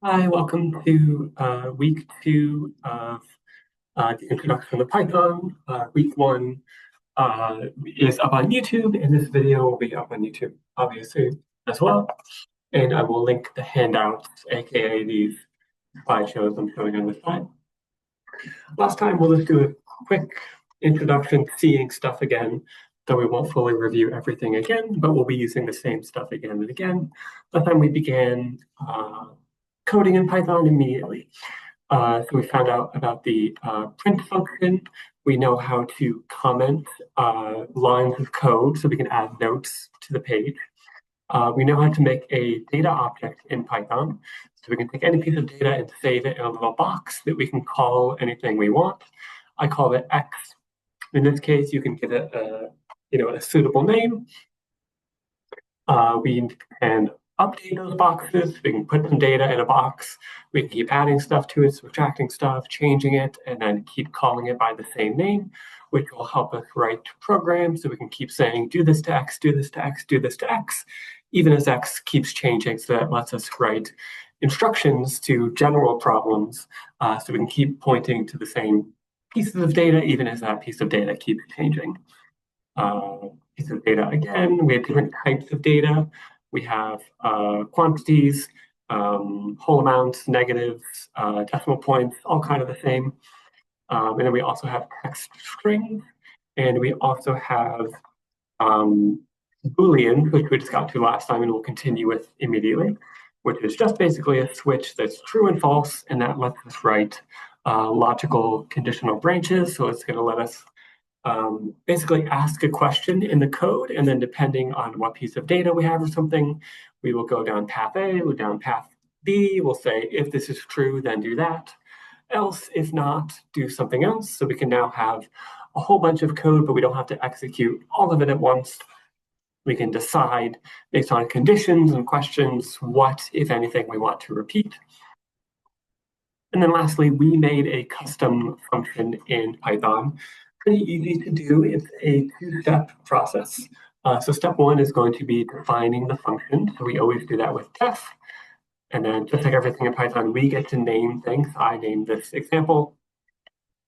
Hi, welcome to week two of the introduction to Python. Week one is up on YouTube, and this video will be up on YouTube, obviously, as well. And I will link the handouts, aka these slideshows I'm showing on the side. Last time, we'll just do a quick introduction, seeing stuff again, though we won't fully review everything again, but we'll be using the same stuff again and again. Last time we began coding in Python immediately. So we found out about the print function. We know how to comment lines of code so we can add notes to the page. We know how to make a data object in Python. So we can take any piece of data and save it in a little box that we can call anything we want. I call it X. In this case, you can give it a suitable name. We can update those boxes. We can put some data in a box. We can keep adding stuff to it, subtracting stuff, changing it, and then keep calling it by the same name, which will help us write programs. So we can keep saying, do this to X, do this to X, do this to X, even as X keeps changing. So that lets us write instructions to general problems. So we can keep pointing to the same pieces of data, even as that piece of data keeps changing. Piece of data again, we have different types of data. We have quantities, whole amounts, negatives, decimal points, all kind of the same. And then we also have text strings, and we also have Boolean, which we just got to last time and we'll continue with immediately, which is just basically a switch that's true and false, and that lets us write logical conditional branches. So it's going to let us basically ask a question in the code, and then depending on what piece of data we have or something, we will go down path A or down path B. We'll say, if this is true, then do that. Else, if not, do something else. So we can now have a whole bunch of code, but we don't have to execute all of it at once. We can decide based on conditions and questions what, if anything, we want to repeat. And then lastly, we made a custom function in Python. Pretty easy to do. It's a two-step process. So step one is going to be defining the function. So we always do that with def. And then just like everything in Python, we get to name things. I named this example.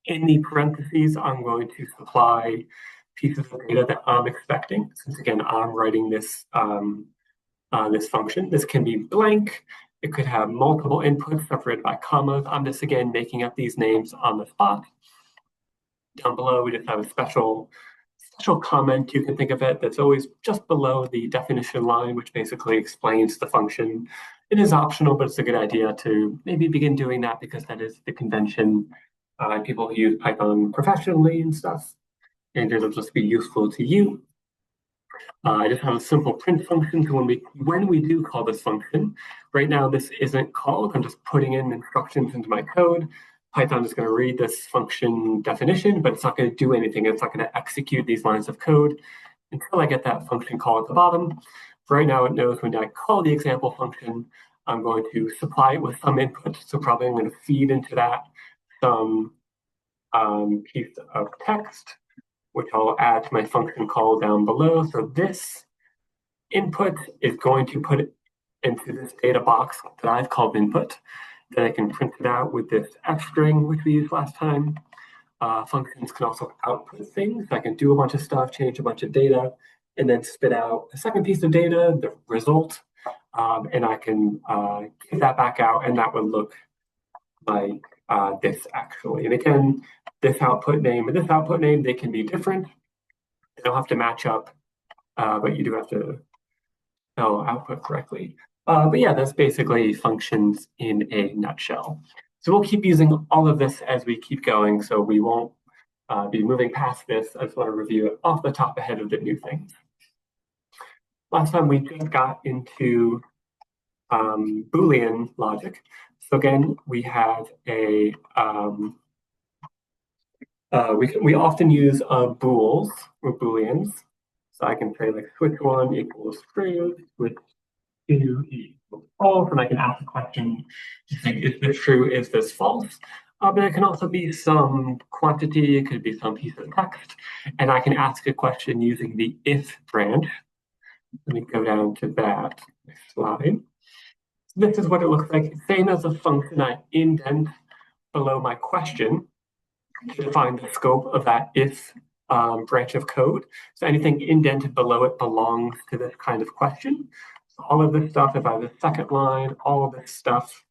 In the parentheses, I'm going to supply pieces of data that I'm expecting. Since again, I'm writing this, this function. This can be blank. It could have multiple inputs separated by commas. I'm just, again, making up these names on the spot. Down below, we just have a special comment, you can think of it, that's always just below the definition line, which basically explains the function. It is optional, but it's a good idea to maybe begin doing that because that is the convention. People who use Python professionally and stuff, and it'll just be useful to you. I just have a simple print function. So when we do call this function, right now this isn't called. I'm just putting in instructions into my code. Python is going to read this function definition, but it's not going to do anything. It's not going to execute these lines of code until I get that function call at the bottom. For right now, it knows when I call the example function, I'm going to supply it with some input. So probably I'm going to feed into that some piece of text, which I'll add to my function call down below. So this input is going to put it into this data box that I've called input. Then I can print it out with this f string, which we used last time. Functions can also output things. I can do a bunch of stuff, change a bunch of data, and then spit out a second piece of data, the result, and I can give that back out, and that would look like this actually. And again, this output name and this output name, they can be different. They don't have to match up, but you do have to spell output correctly. But yeah, that's basically functions in a nutshell. So we'll keep using all of this as we keep going, so we won't be moving past this. I just want to review it off the top ahead of the new things. Last time we just got into Boolean logic. So again, we have a we often use bools or booleans. So I can say like switch one equals true, switch two equals false, and I can ask a question to say, is this true, is this false? But it can also be some quantity, it could be some piece of text, and I can ask a question using the if branch. Let me go down to that slide. This is what it looks like. Same as a function, I indent below my question to define the scope of that if branch of code. So anything indented below it belongs to this kind of question. So all of this stuff, if I have the second line, all of this stuff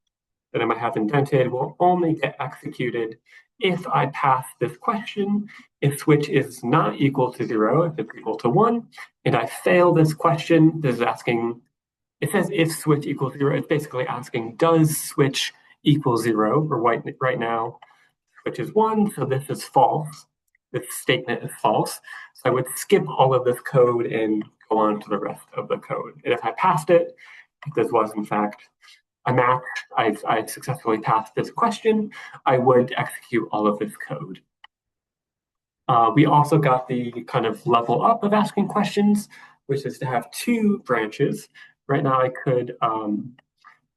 that I might have indented will only get executed if I pass this question, if switch is not equal to 0, if it's equal to 1, and I fail this question. This is asking, it says if switch equals 0, it's basically asking, does switch equal 0? Or right now, switch is 1, so this is false. This statement is false. So I would skip all of this code and go on to the rest of the code. And if I passed it, if this was in fact a match, I successfully passed this question, I would execute all of this code. We also got the kind of level up of asking questions, which is to have 2 branches. Right now I could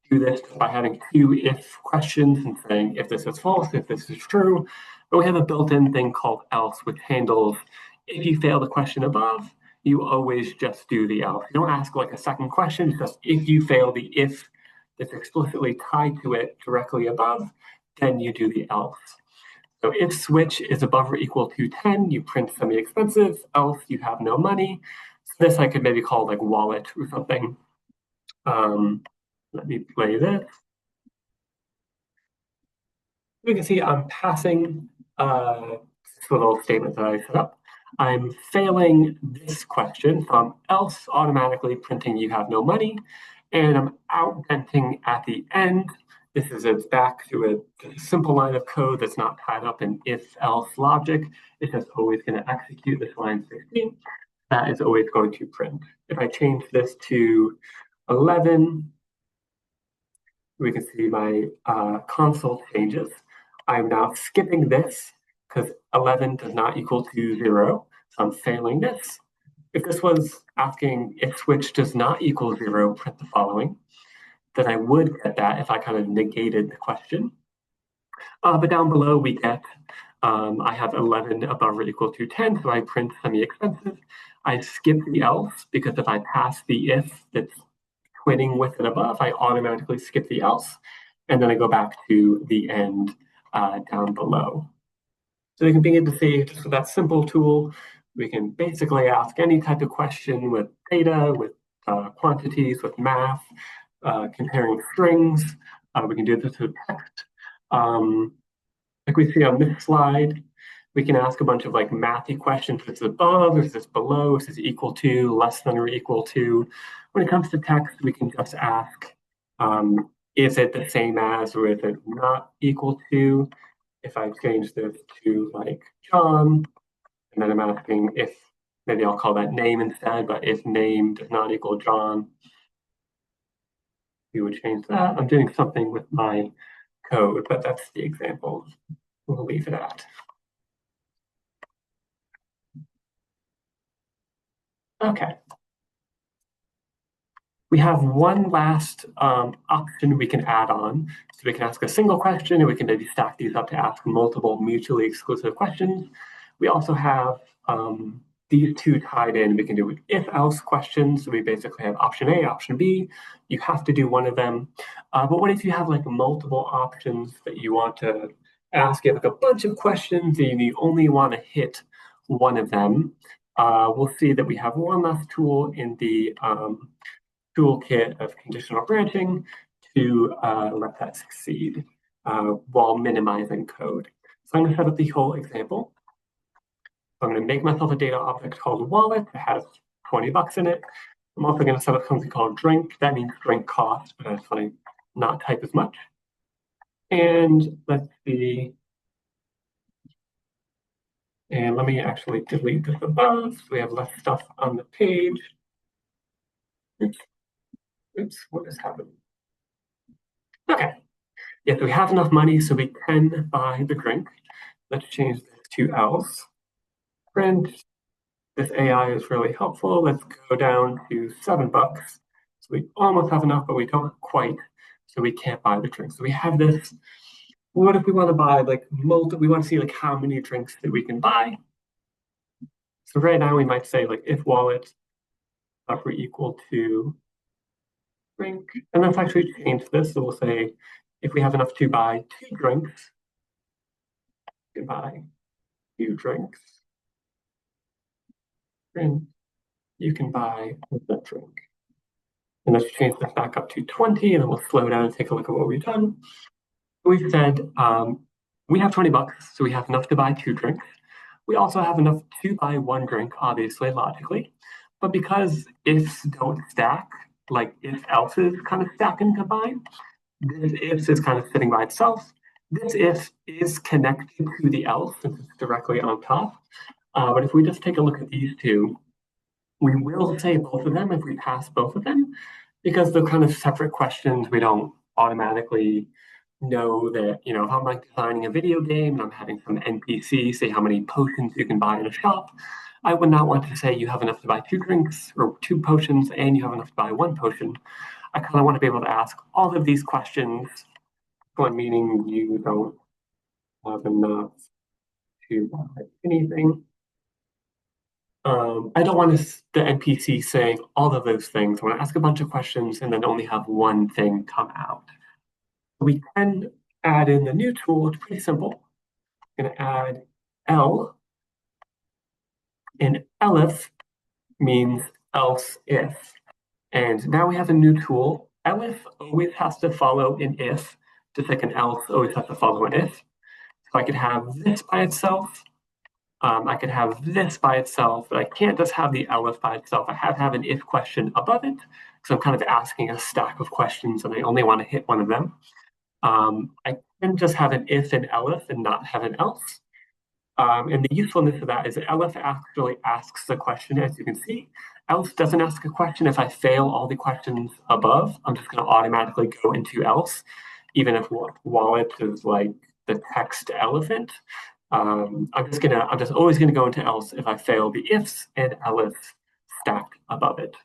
do this by having 2 if questions and saying if this is false, if this is true. But we have a built-in thing called else, which handles if you fail the question above, you always just do the else. You don't ask like a second question, it's just if you fail the if that's explicitly tied to it directly above, then you do the else. So if switch is above or equal to 10, you print semi-expensive, else you have no money. So this I could maybe call like wallet or something. Let me play this. You can see I'm passing this little statement that I set up. I'm failing this question, so I'm else automatically printing you have no money, and I'm outdenting at the end. This is back to a simple line of code that's not tied up in if-else logic. It's just always going to execute this line 16. That is always going to print. If I change this to 11, we can see my console changes. I'm now skipping this because 11 does not equal to 0. So I'm failing this. If this was asking if switch does not equal 0, print the following, then I would get that if I kind of negated the question. But down below we get, I have 11 above or equal to 10, so I print semi-expensive. I skip the else because if I pass the if that's twinning with it above, I automatically skip the else. And then I go back to the end down below. So you can begin to see just with that simple tool, we can basically ask any type of question with data, with quantities, with math, comparing strings. We can do this with text. Like we see on this slide, we can ask a bunch of like mathy questions. Is this above? Is this below? Is this equal to? Less than or equal to? When it comes to text, we can just ask, is it the same as or is it not equal to? If I change this to like John, and then I'm asking if, maybe I'll call that name instead, but if name does not equal John, we would change that. I'm doing something with my code, but that's the example. We'll leave it at. Okay. We have one last option we can add on. So we can ask a single question, and we can maybe stack these up to ask multiple mutually exclusive questions. We also have these 2 tied in. We can do if-else questions. So we basically have option A, option B. You have to do one of them. But what if you have like multiple options that you want to ask? You have like a bunch of questions and you only want to hit one of them. We'll see that we have one last tool in the toolkit of conditional branching to let that succeed while minimizing code. So I'm going to set up the whole example. So I'm going to make myself a data object called wallet that has 20 bucks in it. I'm also going to set up something called drink. That means drink cost, but that's funny, not type as much. And let's see. And let me actually delete this above so we have less stuff on the page. Oops, what is happening? Okay. Yes, we have enough money, so we can buy the drink. Let's change this to else. Print. This AI is really helpful. Let's go down to 7 bucks. So we almost have enough, but we don't quite. So we can't buy the drink. So we have this. What if we want to buy like we want to see like how many drinks that we can buy? So right now we might say like if wallet upper equal to drink. And let's actually change this. So we'll say if we have enough to buy 2 drinks, you can buy 2 drinks. And you can buy a drink. And let's change this back up to 20, and then we'll slow down and take a look at what we've done. We've said we have 20 bucks, so we have enough to buy 2 drinks. We also have enough to buy 1 drink, obviously, logically. But because ifs don't stack, like if else's kind of stack and combine, this if is kind of sitting by itself. This if is connected to the else since it's directly on top. But if we just take a look at these two, we will say both of them if we pass both of them, because they're kind of separate questions. We don't automatically know that, if I'm like designing a video game and I'm having some NPC say how many potions you can buy in a shop, I would not want to say you have enough to buy 2 drinks or 2 potions and you have enough to buy 1 potion. I kind of want to be able to ask all of these questions, one meaning you don't have enough to buy anything. I don't want the NPC saying all of those things. I want to ask a bunch of questions and then only have one thing come out. We can add in the new tool. It's pretty simple. I'm going to add L, and elif means else if. And now we have a new tool. Elif always has to follow an if, just like an else always has to follow an if. So I could have this by itself. I could have this by itself, but I can't just have the elif by itself. I have to have an if question above it, because I'm kind of asking a stack of questions and I only want to hit one of them. I can just have an if and elif and not have an else. And the usefulness of that is that elif actually asks the question, as you can see. Else doesn't ask a question. If I fail all the questions above, I'm just going to automatically go into else, even if wallet is like the text elephant. I'm just always gonna go into else if I fail the ifs and elif stacked above it.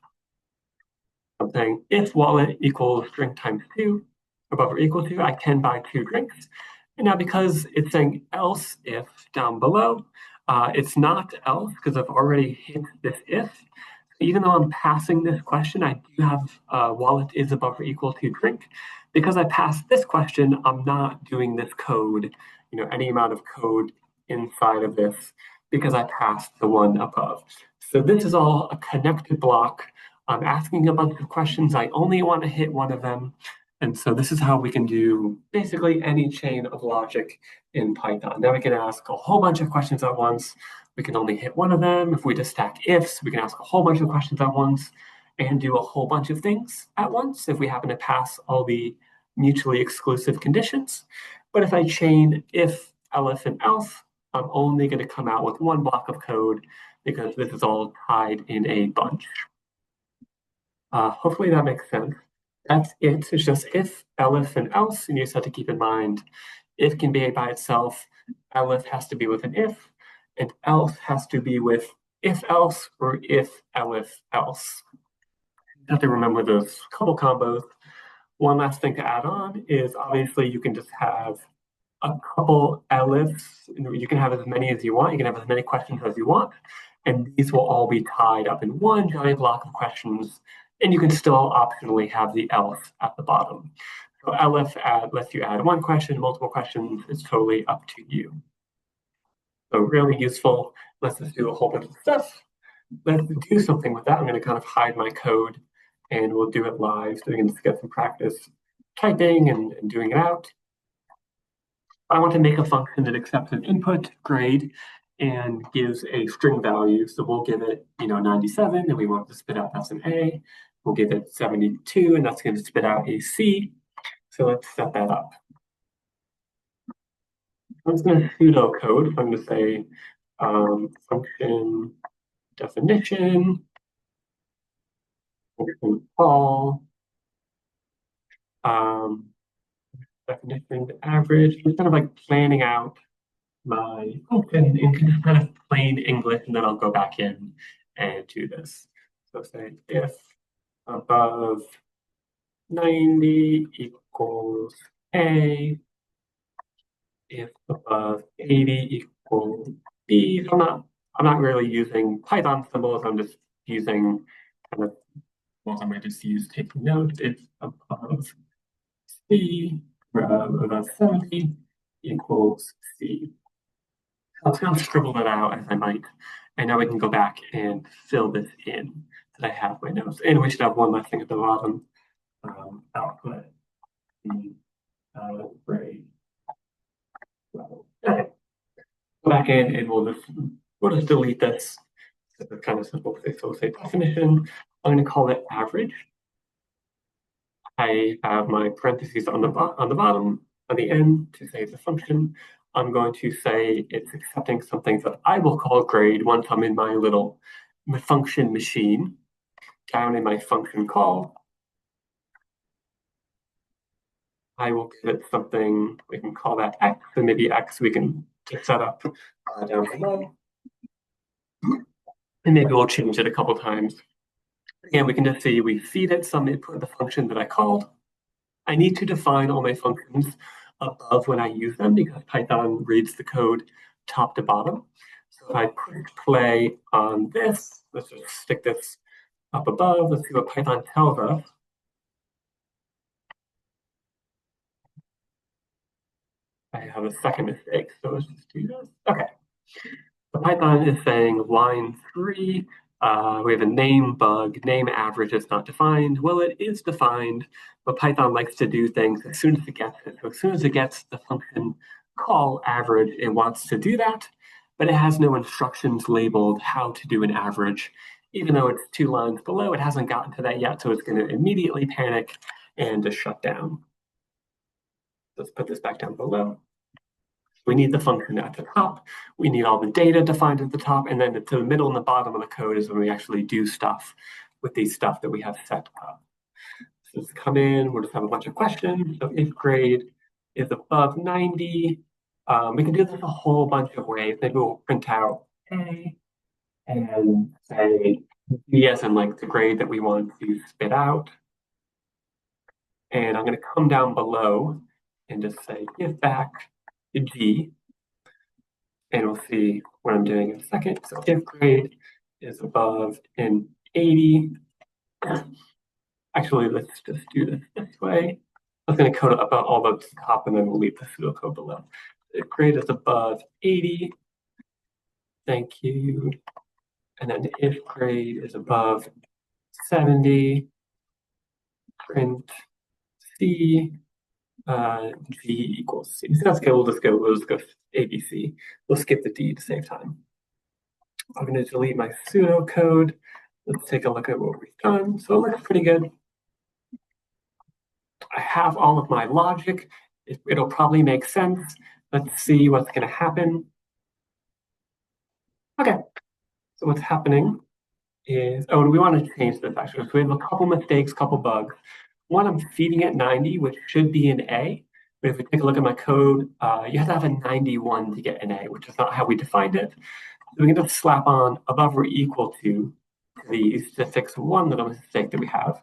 I'm saying if wallet equals drink times 2, above or equal to, I can buy 2 drinks. And now because it's saying else if down below, it's not else because I've already hit this if. Even though I'm passing this question, I do have wallet is above or equal to drink. Because I passed this question, I'm not doing this code, any amount of code inside of this because I passed the one above. So this is all a connected block. I'm asking a bunch of questions. I only want to hit one of them. And so this is how we can do basically any chain of logic in Python. Now we can ask a whole bunch of questions at once. We can only hit one of them. If we just stack ifs, we can ask a whole bunch of questions at once and do a whole bunch of things at once if we happen to pass all the mutually exclusive conditions. But if I chain if, elif, and else, I'm only going to come out with one block of code because this is all tied in a bunch. Hopefully that makes sense. That's it. It's just if, elif, and else, and you just have to keep in mind if can be by itself, elif has to be with an if, and else has to be with if else or if elif else. You have to remember those couple combos. One last thing to add on is obviously you can just have a couple elifs. You can have as many as you want. You can have as many questions as you want. And these will all be tied up in one giant block of questions. And you can still optionally have the else at the bottom. So elif lets you add one question, multiple questions. It's totally up to you. So really useful. Let's just do a whole bunch of stuff. Let's do something with that. I'm going to kind of hide my code and we'll do it live so we can just get some practice typing and doing it out. I want to make a function that accepts an input grade and gives a string value. So we'll give it, 97, and we want to spit out that's an A. We'll give it 72, and that's going to spit out a C. So let's set that up. I'm just going to pseudocode. I'm going to say function definition, function call, definition average. I'm kind of like planning out my function in kind of plain English, and then I'll go back in and do this. So say if above 90 equals A, if above 80 equals B. So I'm not really using Python symbols. I'm just using kind of well, I might just use taking notes, it's above C, above 70 equals C. I'll kind of scribble that out as I might. And now we can go back and fill this in that I have my notes. And we should have one last thing at the bottom. Output the grade level. Okay. Go back in and we'll just delete this. It's kind of simple. So we'll say definition. I'm going to call it average. I have my parentheses on the bottom, on the end to say it's a function. I'm going to say it's accepting something that I will call grade once I'm in my little function machine. Down in my function call, I will give it something, we can call that x, and maybe x we can just set up down below. And maybe we'll change it a couple times. Again, we can just see we feed it some input of the function that I called. I need to define all my functions above when I use them because Python reads the code top to bottom. So if I push play on this, let's just stick this up above. Let's see what Python tells us. I have a second mistake, so let's just do this. Okay. So Python is saying line 3, we have a name bug, name average is not defined. Well, it is defined, but Python likes to do things as soon as it gets it. So as soon as it gets the function call average, it wants to do that, but it has no instructions labeled how to do an average. Even though it's 2 lines below, it hasn't gotten to that yet, so it's going to immediately panic and just shut down. Let's put this back down below. We need the function at the top. We need all the data defined at the top. And then to the middle and the bottom of the code is when we actually do stuff with these stuff that we have set up. So let's come in, we'll just have a bunch of questions. So if grade is above 90, we can do this a whole bunch of ways. Maybe we'll print out A and say B as in like the grade that we want to spit out. And I'm going to come down below and just say give back G, and we'll see what I'm doing in a second. So if grade is above an 80, actually, let's just do this way. I was going to code it about all the top and then we'll leave the pseudocode below. If grade is above 80, thank you. And then if grade is above 70, print C. G equals C. So that's good. We'll just go ABC. We'll skip the D to save time. I'm going to delete my pseudocode. Let's take a look at what we've done. So it looks pretty good. I have all of my logic. It'll probably make sense. Let's see what's going to happen. Okay. So what's happening is, oh, and we want to change this actually. So we have a couple mistakes, couple bugs. One, I'm feeding it 90, which should be an A. But if we take a look at my code, you have to have a 91 to get an A, which is not how we defined it. So we can just slap on above or equal to these to fix one little mistake that we have.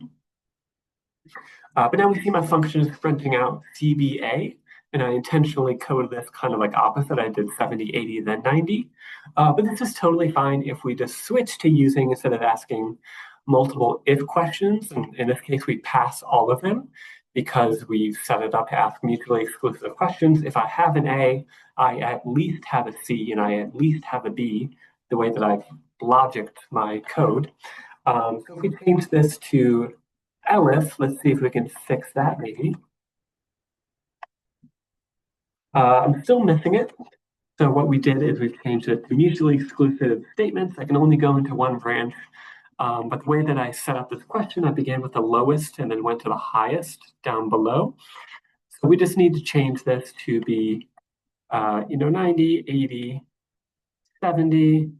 But now we see my function is printing out CBA, and I intentionally coded this kind of like opposite. I did 70, 80, then 90. But this is totally fine if we just switch to using, instead of asking multiple if questions, and in this case, we pass all of them because we've set it up to ask mutually exclusive questions. If I have an A, I at least have a C, and I at least have a B, the way that I've logicked my code. So if we change this to Elif, let's see if we can fix that maybe. I'm still missing it. So what we did is we've changed it to mutually exclusive statements. I can only go into one branch. But the way that I set up this question, I began with the lowest and then went to the highest down below. So we just need to change this to be, 90, 80, 70,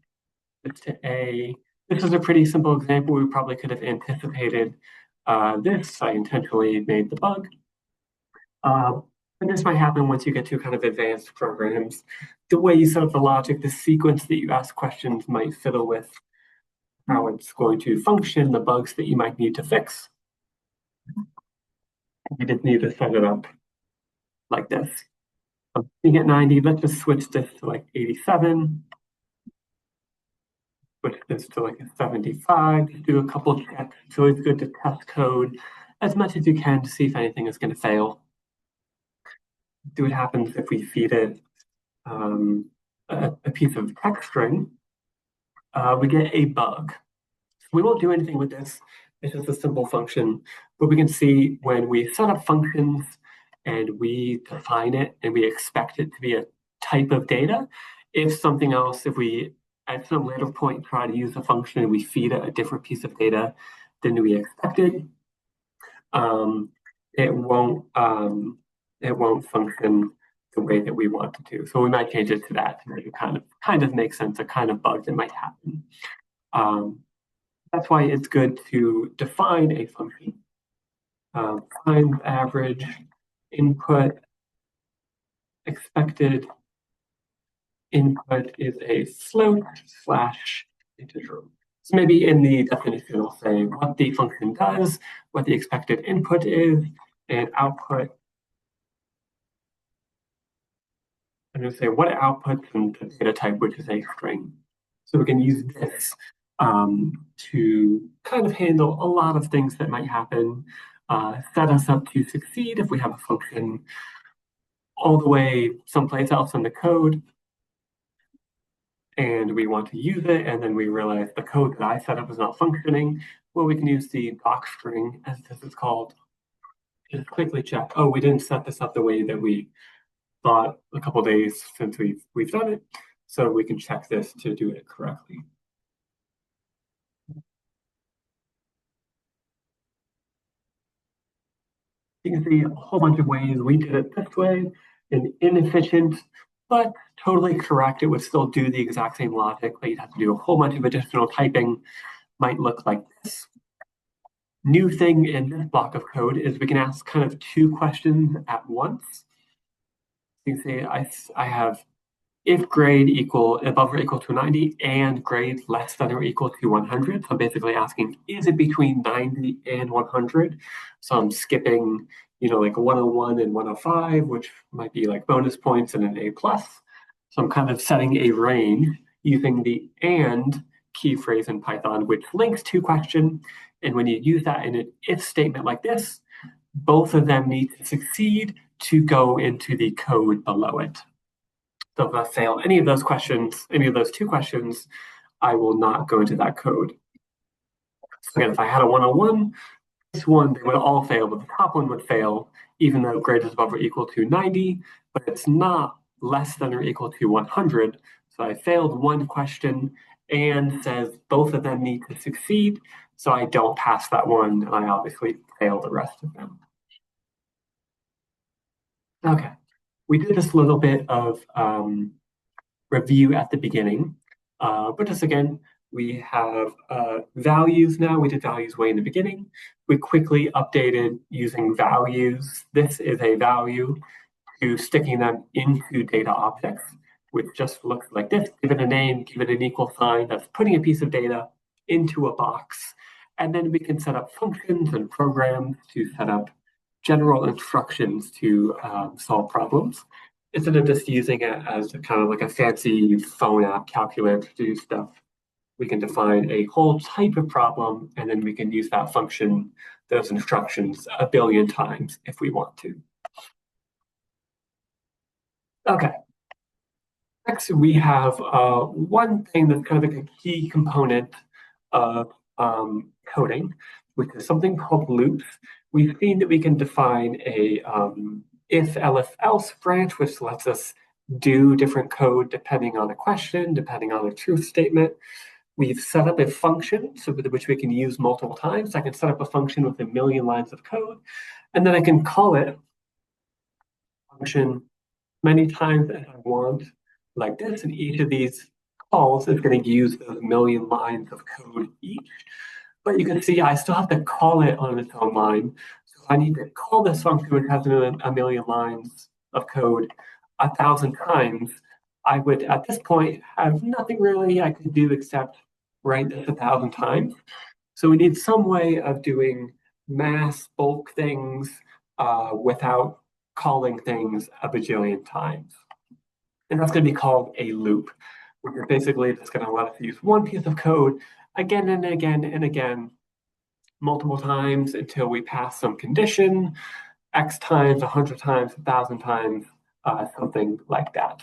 to A. This is a pretty simple example. We probably could have anticipated this. I intentionally made the bug. And this might happen once you get to kind of advanced programs. The way you set up the logic, the sequence that you ask questions might fiddle with how it's going to function, the bugs that you might need to fix. We just need to set it up like this. You get 90, let's just switch this to like 87. switch this to like a 75, just do a couple checks. It's always good to test code as much as you can to see if anything is going to fail. See what happens if we feed it a piece of text string. We get a bug. We won't do anything with this. It's just a simple function, but we can see when we set up functions and we define it and we expect it to be a type of data, if something else, if we at some later point try to use a function and we feed it a different piece of data than we expected, it won't function the way that we want it to. So we might change it to that to make it kind of make sense, a kind of bug that might happen. That's why it's good to define a function. Times average input expected input is a float / integer. So maybe in the definition, I'll say what the function does, what the expected input is, and output. I'm going to say what it outputs and the data type, which is a string. So we can use this to kind of handle a lot of things that might happen, set us up to succeed if we have a function all the way someplace else in the code and we want to use it, and then we realize the code that I set up is not functioning. Well, we can use the doc string, as this is called, just quickly check, oh, we didn't set this up the way that we thought a couple days since we've done it, so we can check this to do it correctly. You can see a whole bunch of ways we did it this way, and inefficient, but totally correct. It would still do the exact same logic, but you'd have to do a whole bunch of additional typing. Might look like this. New thing in this block of code is we can ask kind of two questions at once. You can see I have if grade above or equal to 90 and grade less than or equal to 100. So I'm basically asking, is it between 90 and 100? So I'm skipping, like 101 and 105, which might be like bonus points and an A plus. So I'm kind of setting a range using the and key phrase in Python, which links to question. And when you use that in an if statement like this, both of them need to succeed to go into the code below it. So if I fail any of those questions, any of those two questions, I will not go into that code. So again, if I had a 101, this one, they would all fail, but the top one would fail, even though grade is above or equal to 90, but it's not less than or equal to 100. So I failed one question and says both of them need to succeed. So I don't pass that one, and I obviously fail the rest of them. Okay, we did this little bit of review at the beginning, but just again, we have values now. We did values way in the beginning. We quickly updated using values. This is a value to sticking them into data objects, which just looks like this. Give it a name, give it an equal sign. That's putting a piece of data into a box. And then we can set up functions and programs to set up general instructions to solve problems, instead of just using it as kind of like a fancy phone app calculator to do stuff. We can define a whole type of problem, and then we can use that function, those instructions, a billion times if we want to. Okay. Next, we have one thing that's kind of like a key component of coding, which is something called loops. We've seen that we can define a if, else branch, which lets us do different code depending on a question, depending on a truth statement. We've set up a function which we can use multiple times. I can set up a function with 1 million lines of code, and then I can call it function many times as I want, like this. And each of these calls is going to use those 1 million lines of code each. But you can see I still have to call it on its own line. So I need to call this function which has 1 million lines of code 1,000 times. I would, at this point, have nothing really I could do except write this 1,000 times. So we need some way of doing mass bulk things without calling things a bajillion times. And that's going to be called a loop. which is basically just going to let us use one piece of code again and again and again, multiple times until we pass some condition, X times, 100 times, 1,000 times, something like that.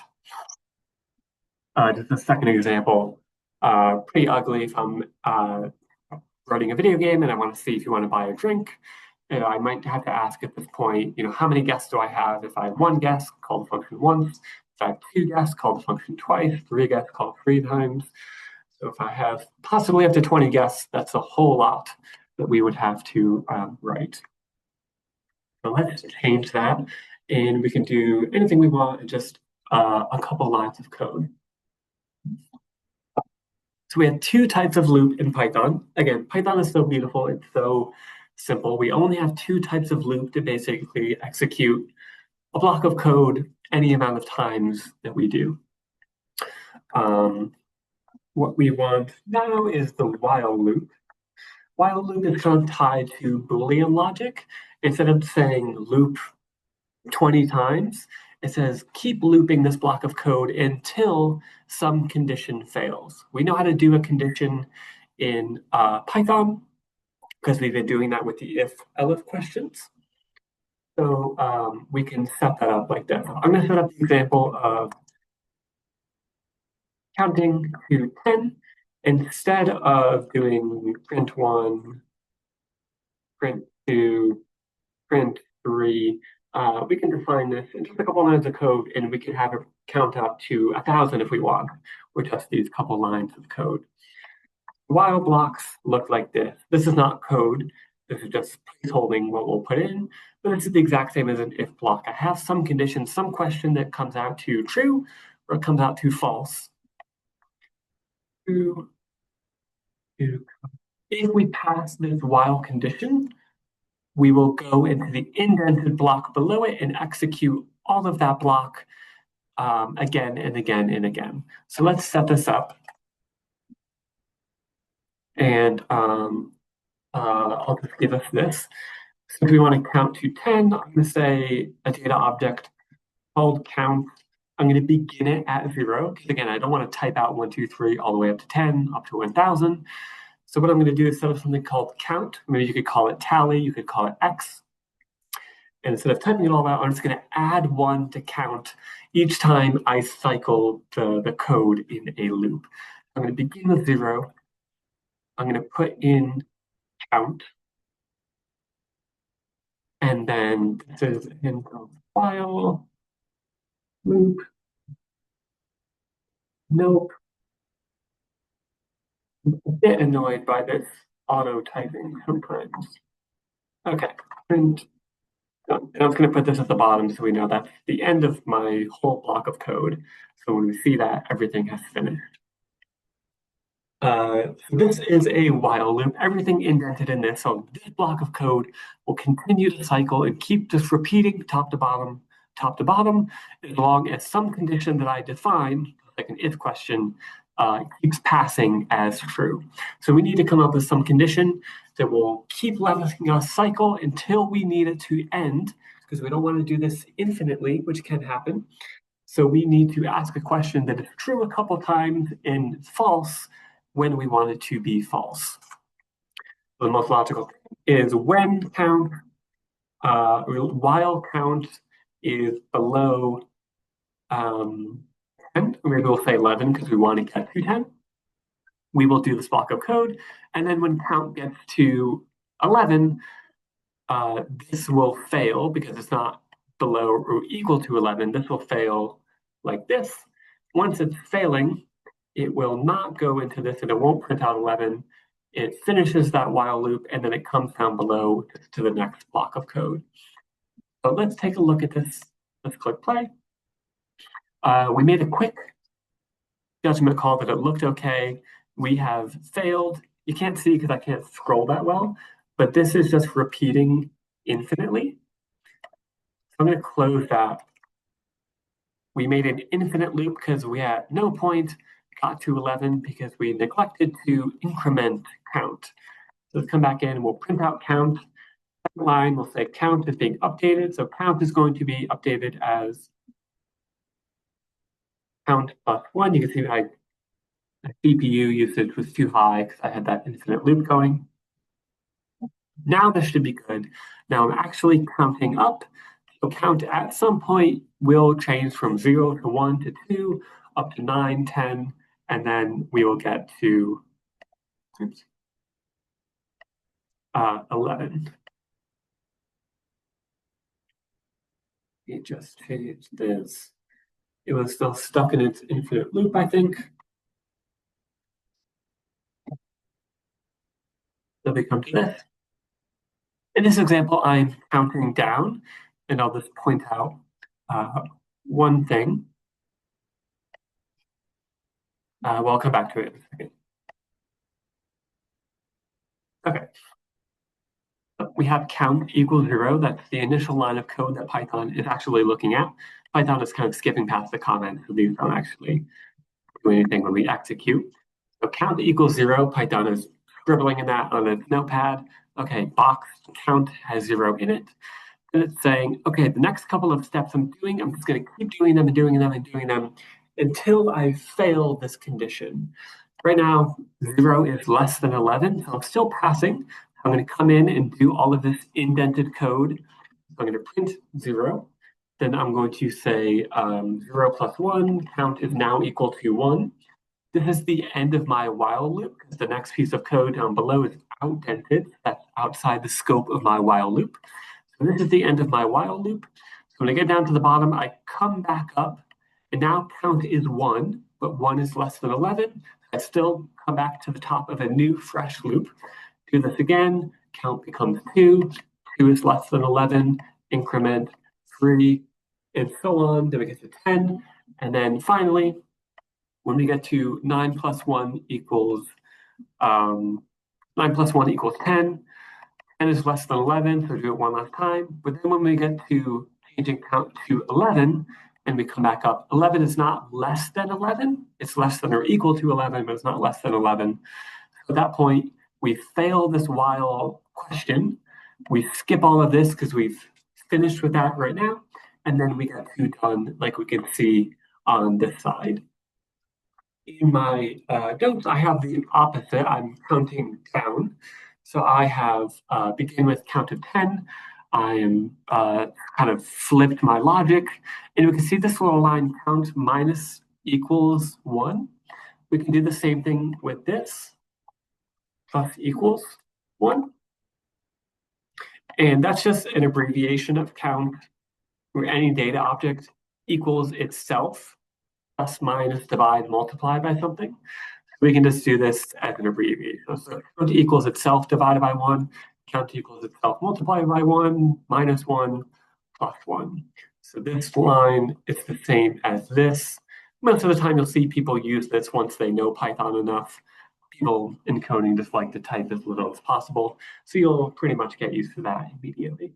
Just a second example, pretty ugly if I'm running a video game and I want to see if you want to buy a drink. I might have to ask at this point, how many guests do I have? If I have one guest, call the function once. If I have two guests, call the function twice. Three guests, call three times. So if I have possibly up to 20 guests, that's a whole lot that we would have to write. So let's change that, and we can do anything we want in just a couple lines of code. So we have two types of loop in Python. Again, Python is so beautiful, it's so simple. We only have two types of loop to basically execute a block of code any amount of times that we do. What we want now is the while loop. While loop is kind of tied to Boolean logic. Instead of saying loop 20 times, it says keep looping this block of code until some condition fails. We know how to do a condition in Python because we've been doing that with the if-elif questions. So we can set that up like that. I'm going to set up the example of counting to 10 instead of doing print 1, print 2, print 3. We can define this in just a couple lines of code, and we can have it count up to 1,000 if we want, with just these couple lines of code. While blocks look like this. This is not code. This is just placeholding what we'll put in, but this is the exact same as an if block. I have some condition, some question that comes out to true, or it comes out to false. If we pass this while condition, we will go into the indented block below it and execute all of that block again and again and again. So let's set this up. And I'll just give us this. So if we want to count to 10, I'm going to say a data object called count. I'm going to begin it at 0, because again, I don't want to type out 1, 2, 3 all the way up to 10, up to 1,000. So what I'm going to do is set up something called count. Maybe you could call it tally, you could call it x. And instead of typing it all out, I'm just going to add 1 to count each time I cycle the code in a loop. I'm going to begin with 0. I'm going to put in count. And then this is in while loop. Nope. I'm a bit annoyed by this auto typing sometimes. Okay, and I'm just going to put this at the bottom so we know that's the end of my whole block of code. So when we see that, everything has finished. This is a while loop, everything indented in this. So this block of code will continue to cycle and keep just repeating top to bottom, as long as some condition that I define, like an if question, keeps passing as true. So we need to come up with some condition that will keep letting us cycle until we need it to end, because we don't want to do this infinitely, which can happen. So we need to ask a question that is true a couple times and false when we want it to be false. So the most logical thing is when count, while count is below 10, maybe we'll say 11 because we want to get to 10. We will do this block of code, and then when count gets to 11, this will fail because it's not below or equal to 11. This will fail like this. Once it's failing, it will not go into this and it won't print out 11. It finishes that while loop and then it comes down below to the next block of code. So let's take a look at this. Let's click play. We made a quick judgment call that it looked okay. We have failed. You can't see because I can't scroll that well, but this is just repeating infinitely. So I'm going to close that. We made an infinite loop because we at no point got to 11 because we neglected to increment count. So let's come back in and we'll print out count. Second line, we'll say count is being updated. So count is going to be updated as count plus 1. You can see I CPU usage was too high because I had that infinite loop going. Now this should be good. Now I'm actually counting up. So count at some point will change from 0 to 1 to 2, up to 9, 10, and then we will get to 11. Let me just change this. It was still stuck in its infinite loop, I think. Then we come to this. In this example, I'm counting down, and I'll just point out one thing. Well, I'll come back to it in a second. Okay. We have count equals 0. That's the initial line of code that Python is actually looking at. Python is kind of skipping past the comments, so these don't actually do anything when we execute. So count equals 0. Python is scribbling in that on its notepad. Okay, box count has 0 in it. And it's saying, okay, the next couple of steps I'm doing, I'm just going to keep doing them and doing them and doing them until I fail this condition. Right now, 0 is less than 11, so I'm still passing. I'm going to come in and do all of this indented code. I'm going to print 0. Then I'm going to say 0 plus 1, count is now equal to 1. This is the end of my while loop because the next piece of code down below is outdented. That's outside the scope of my while loop. So this is the end of my while loop. So when I get down to the bottom, I come back up, and now count is 1, but 1 is less than 11. I still come back to the top of a new fresh loop. Do this again, count becomes 2, 2 is less than 11, increment 3, and so on. Then we get to 10, and then finally, when we get to 9 plus 1 equals 9 plus 1 equals 10, 10 is less than 11, so do it one last time. But then when we get to changing count to 11, and we come back up, 11 is not less than 11. It's less than or equal to 11, but it's not less than 11. So at that point, we fail this while question. We skip all of this because we've finished with that right now. And then we get to done, like we can see on this side. In my notes, I have the opposite. I'm counting down. So I have begin with count of 10. I am kind of flipped my logic. And we can see this little line count minus equals 1. We can do the same thing with this. Plus equals 1. And that's just an abbreviation of count, where any data object equals itself, plus, minus, divide, multiply by something. We can just do this as an abbreviation. So count equals itself divided by 1, count equals itself multiplied by 1, minus 1, plus 1. So this line is the same as this. Most of the time you'll see people use this once they know Python enough. People in coding just like to type as little as possible. So you'll pretty much get used to that immediately.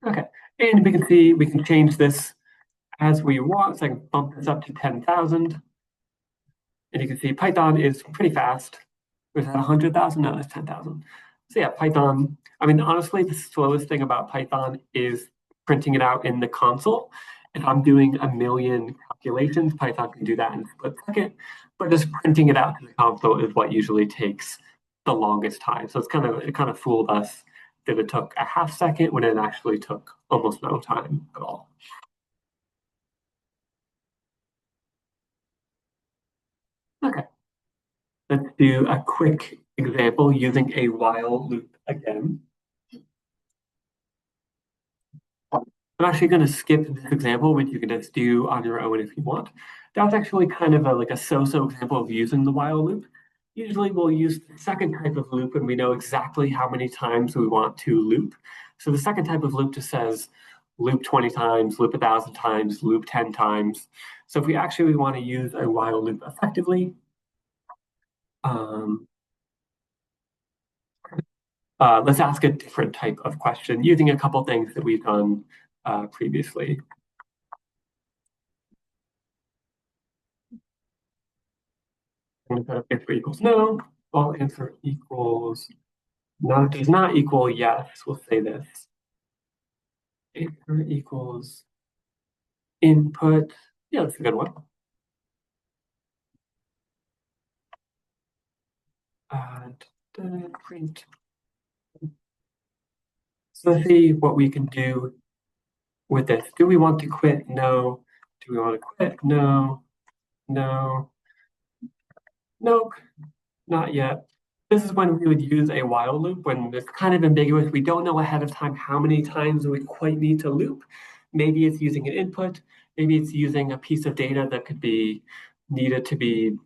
Okay, and we can see we can change this as we want. So I can bump this up to 10,000. And you can see Python is pretty fast. Was that 100,000? No, that's 10,000. So yeah, Python, I mean, honestly, the slowest thing about Python is printing it out in the console. If I'm doing a million calculations, Python can do that in a split second. But just printing it out to the console is what usually takes the longest time. So it kind of fooled us that it took a half second when it actually took almost no time at all. Okay. Let's do a quick example using a while loop again. I'm actually going to skip this example, which you can just do on your own if you want. That's actually kind of like a so-so example of using the while loop. Usually we'll use the second type of loop when we know exactly how many times we want to loop. So the second type of loop just says loop 20 times, loop 1,000 times, loop 10 times. So if we actually want to use a while loop effectively, let's ask a different type of question using a couple things that we've done previously. I'm going to put up answer equals no, all answer equals no, does not equal yes. We'll say this. Answer equals input. Yeah, that's a good one. print. So let's see what we can do with this. Do we want to quit? No. Do we want to quit? No. No. Nope. Not yet. This is when we would use a while loop when it's kind of ambiguous. We don't know ahead of time how many times we quite need to loop. Maybe it's using an input. Maybe it's using a piece of data that could be needed to be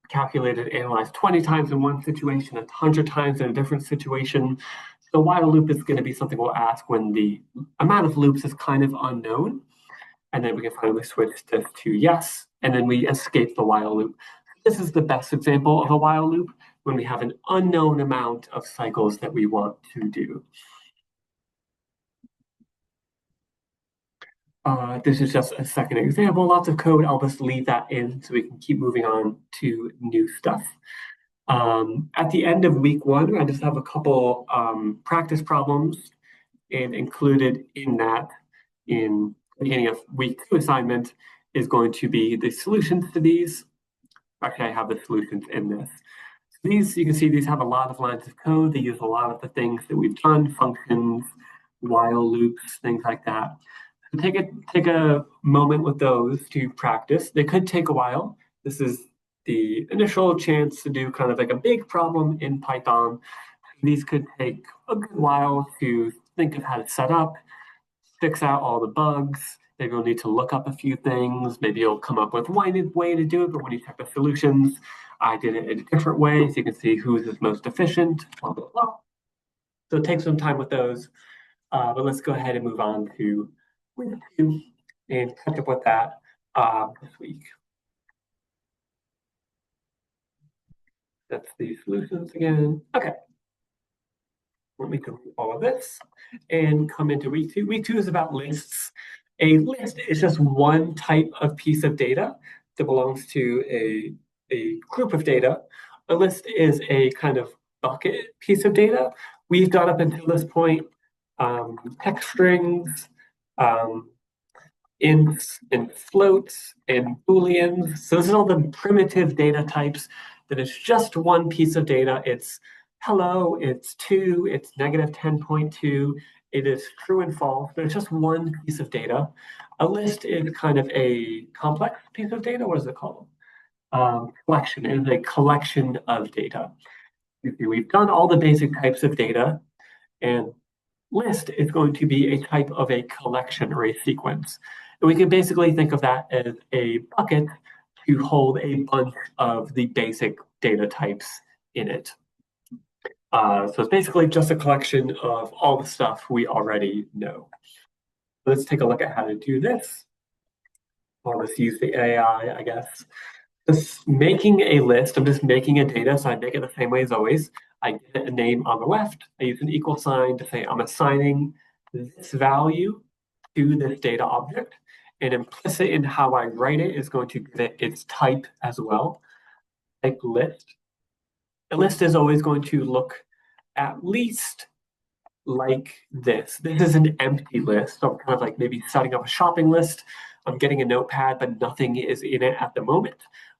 calculated, analyzed 20 times in one situation, 100 times in a different situation. The while loop is going to be something we'll ask when the amount of loops is kind of unknown. And then we can finally switch this to yes, and then we escape the while loop. This is the best example of a while loop when we have an unknown amount of cycles that we want to do. This is just a second example, lots of code. I'll just leave that in so we can keep moving on to new stuff. At the end of week 1, I just have a couple practice problems, and included in that, in the beginning of week 2 assignment, is going to be the solutions to these. Actually, I have the solutions in this. So these, you can see these have a lot of lines of code. They use a lot of the things that we've done, functions, while loops, things like that. So take a moment with those to practice. They could take a while. This is the initial chance to do kind of like a big problem in Python. These could take a good while to think of how to set up, fix out all the bugs. Maybe you'll need to look up a few things. Maybe you'll come up with one way to do it, but when you check the solutions, I did it in a different way, so you can see who is most efficient, blah, blah, blah. So take some time with those, but let's go ahead and move on to week 2 and catch up with that this week. That's the solutions again. Okay. Let me delete all of this and come into week 2. Week 2 is about lists. A list is just one type of piece of data that belongs to a group of data. A list is a kind of bucket piece of data. We've done up until this point text strings, ints and floats and booleans. So this is all the primitive data types that is just one piece of data. It's hello, it's 2, it's negative 10.2, it is true and false, but it's just one piece of data. A list is kind of a complex piece of data. What is it called? Collection. It is a collection of data. We've done all the basic types of data, and list is going to be a type of a collection or a sequence. And we can basically think of that as a bucket to hold a bunch of the basic data types in it. So it's basically just a collection of all the stuff we already know. Let's take a look at how to do this. I'll just use the AI, I guess. Just making a list, I'm just making a data, so I make it the same way as always. I get a name on the left. I use an equal sign to say I'm assigning this value to this data object. And implicit in how I write it is going to give it its type as well. Type list. A list is always going to look at least like this. This is an empty list. So I'm kind of like maybe setting up a shopping list. I'm getting a notepad, but nothing is in it at the moment.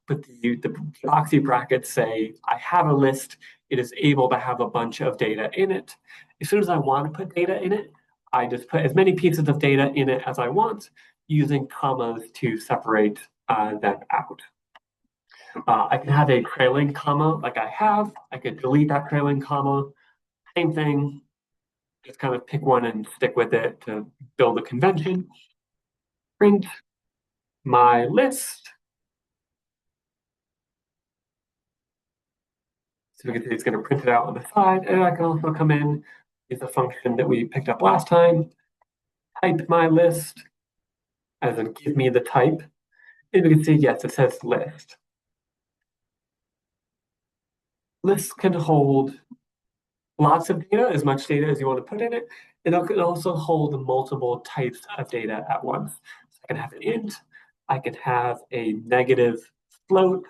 But the proxy brackets say I have a list. It is able to have a bunch of data in it. As soon as I want to put data in it, I just put as many pieces of data in it as I want, using commas to separate them out. I can have a trailing comma like I have. I could delete that trailing comma. Same thing. Just kind of pick one and stick with it to build a convention. Print my list. So we can see it's going to print it out on the side. And I can also come in, use a function that we picked up last time, type my list, as in give me the type. And we can see, yes, it says list. Lists can hold lots of data, as much data as you want to put in it. And it can also hold multiple types of data at once. So I can have an int, I can have a negative float,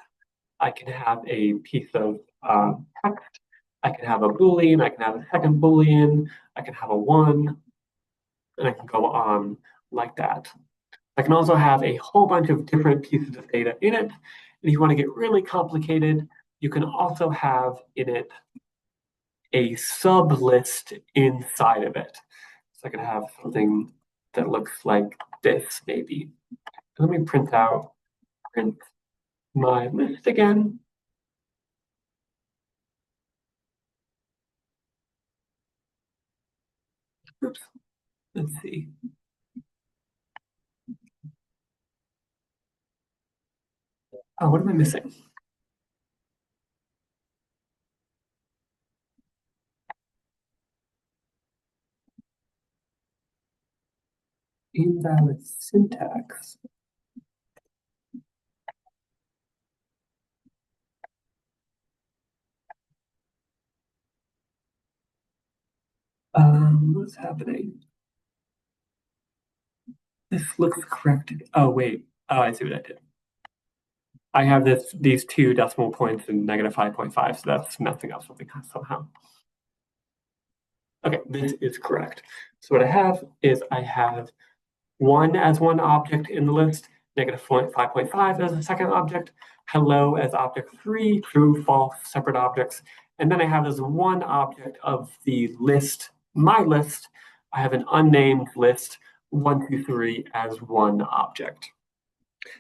I can have a piece of text, I can have a Boolean, I can have a second Boolean, I can have a 1, and I can go on like that. I can also have a whole bunch of different pieces of data in it. And if you want to get really complicated, you can also have in it a sub-list inside of it. So I can have something that looks like this, maybe. Let me print my list again. Oops, let's see. Oh, what am I missing? Invalid syntax. What's happening? This looks correct. Oh, wait. Oh, I see what I did. I have these 2 decimal points and -5.5, so that's messing up something somehow. Okay, this is correct. So what I have is I have 1 as one object in the list, -5.5 as a second object, hello as object 3, true, false, separate objects. And then I have as one object of the list, my list, I have an unnamed list, 1, 2, 3 as one object.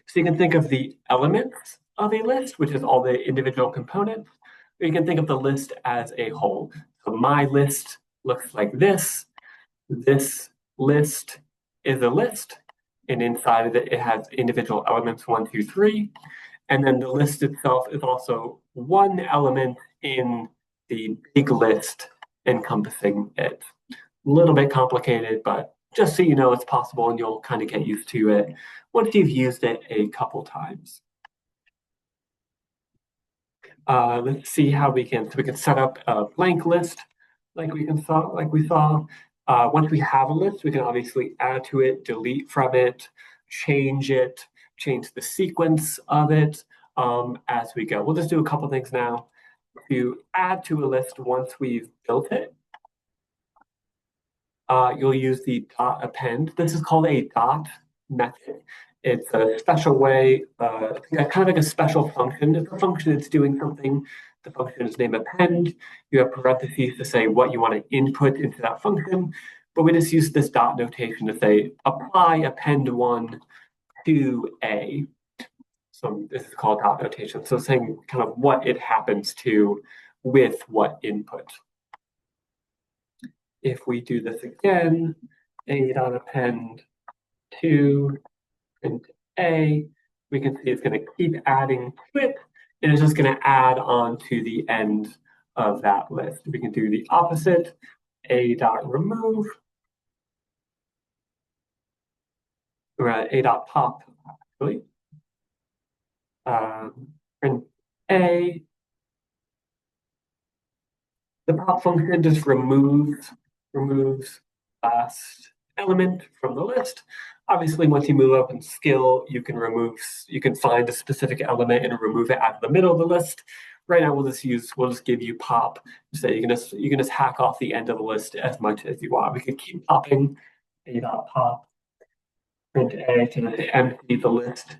So you can think of the elements of a list, which is all the individual components, or you can think of the list as a whole. So my list looks like this. This list is a list, and inside of it, it has individual elements 1, 2, 3. And then the list itself is also one element in the big list encompassing it. A little bit complicated, but just so you know it's possible and you'll kind of get used to it once you've used it a couple times. Let's see how we can set up a blank list like we saw. Once we have a list, we can obviously add to it, delete from it, change the sequence of it as we go. We'll just do a couple things now. To add to a list once we've built it, you'll use the dot append. This is called a dot method. It's a special way, kind of like a special function. If the function is doing something, the function is named append. You have parentheses to say what you want to input into that function. But we just use this dot notation to say apply append 1 to A. So this is called dot notation. So saying kind of what it happens to with what input. If we do this again, A dot append 2 and A, we can see it's going to keep adding to it, and it's just going to add on to the end of that list. We can do the opposite, A dot remove, or A dot pop, actually. And A, the pop function just removes last element from the list. Obviously, once you move up in skill, you can find a specific element and remove it out of the middle of the list. Right now, we'll just give you pop. So you can just hack off the end of the list as much as you want. We could keep popping A dot pop, print A to empty the list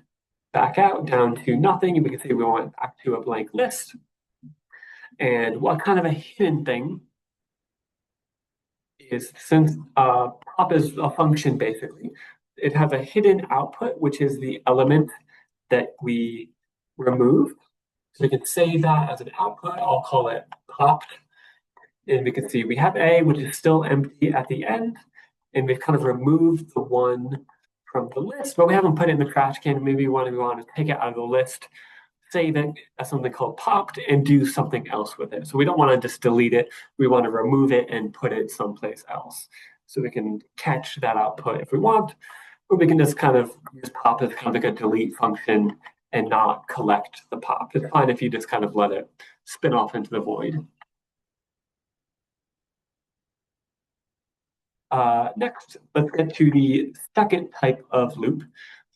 back out down to nothing. And we can say we want back to a blank list. And what kind of a hidden thing is, since pop is a function basically, it has a hidden output, which is the element that we removed. So we can save that as an output. I'll call it popped. And we can see we have A, which is still empty at the end. And we've kind of removed the 1 from the list, but we haven't put it in the trash can. Maybe we want to take it out of the list, save it as something called popped, and do something else with it. So we don't want to just delete it. We want to remove it and put it someplace else. So we can catch that output if we want, or we can just kind of use pop as kind of like a delete function and not collect the pop. It's fine if you just kind of let it spin off into the void. Next, let's get to the second type of loop.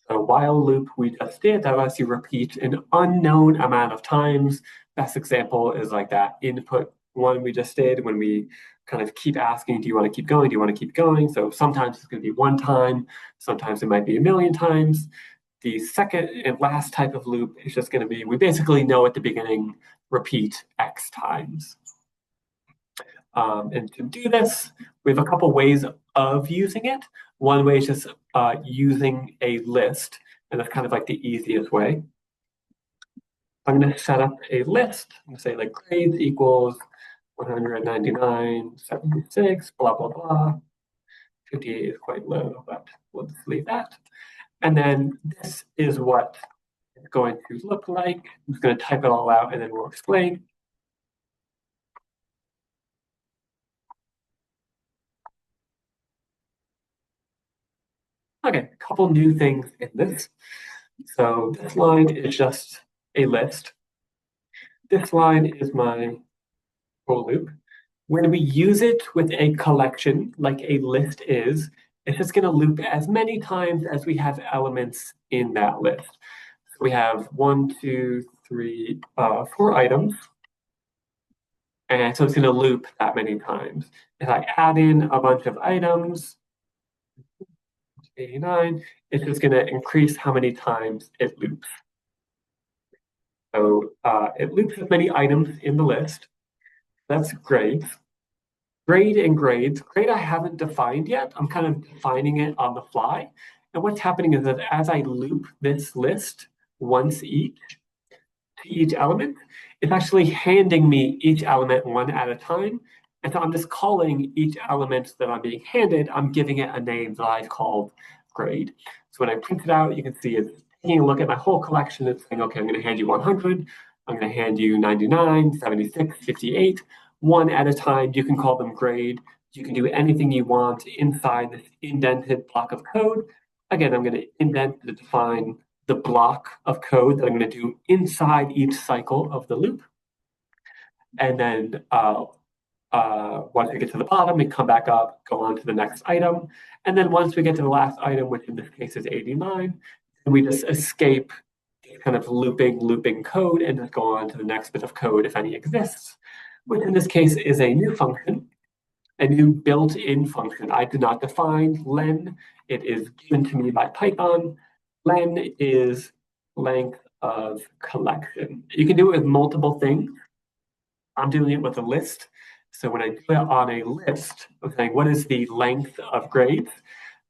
So while loop we just did, that lets you repeat an unknown amount of times. Best example is like that input one we just did when we kind of keep asking, do you want to keep going? Do you want to keep going? So sometimes it's going to be 1 time, sometimes it might be 1,000,000 times. The second and last type of loop is just going to be, we basically know at the beginning, repeat X times. And to do this, we have a couple ways of using it. One way is just using a list, and that's kind of like the easiest way. I'm going to set up a list. I'm going to say like grades equals 199, 76, blah, blah, blah. 58 is quite low, but we'll just leave that. And then this is what it's going to look like. I'm just going to type it all out and then we'll explain. Okay, a couple new things in this. So this line is just a list. This line is my for loop. When we use it with a collection, like a list is, it's just going to loop as many times as we have elements in that list. So we have 1, 2, 3, 4 items. And so it's going to loop that many times. If I add in a bunch of items, 89, it's just going to increase how many times it loops. So it loops as many items in the list. That's grades. Grade and grades. Grade I haven't defined yet. I'm kind of defining it on the fly. And what's happening is that as I loop this list once each to each element, it's actually handing me each element one at a time. And so I'm just calling each element that I'm being handed, I'm giving it a name that I've called grade. So when I print it out, you can see it's taking a look at my whole collection. It's saying, okay, I'm going to hand you 100. I'm going to hand you 99, 76, 58. One at a time. You can call them grade. You can do anything you want inside this indented block of code. Again, I'm going to indent to define the block of code that I'm going to do inside each cycle of the loop. And then once we get to the bottom, we come back up, go on to the next item. And then once we get to the last item, which in this case is 89, we just escape kind of looping code and just go on to the next bit of code if any exists, which in this case is a new function, a new built-in function. I did not define len. It is given to me by Python. Len is length of collection. You can do it with multiple things. I'm doing it with a list. So when I do it on a list, I'm saying, what is the length of grades?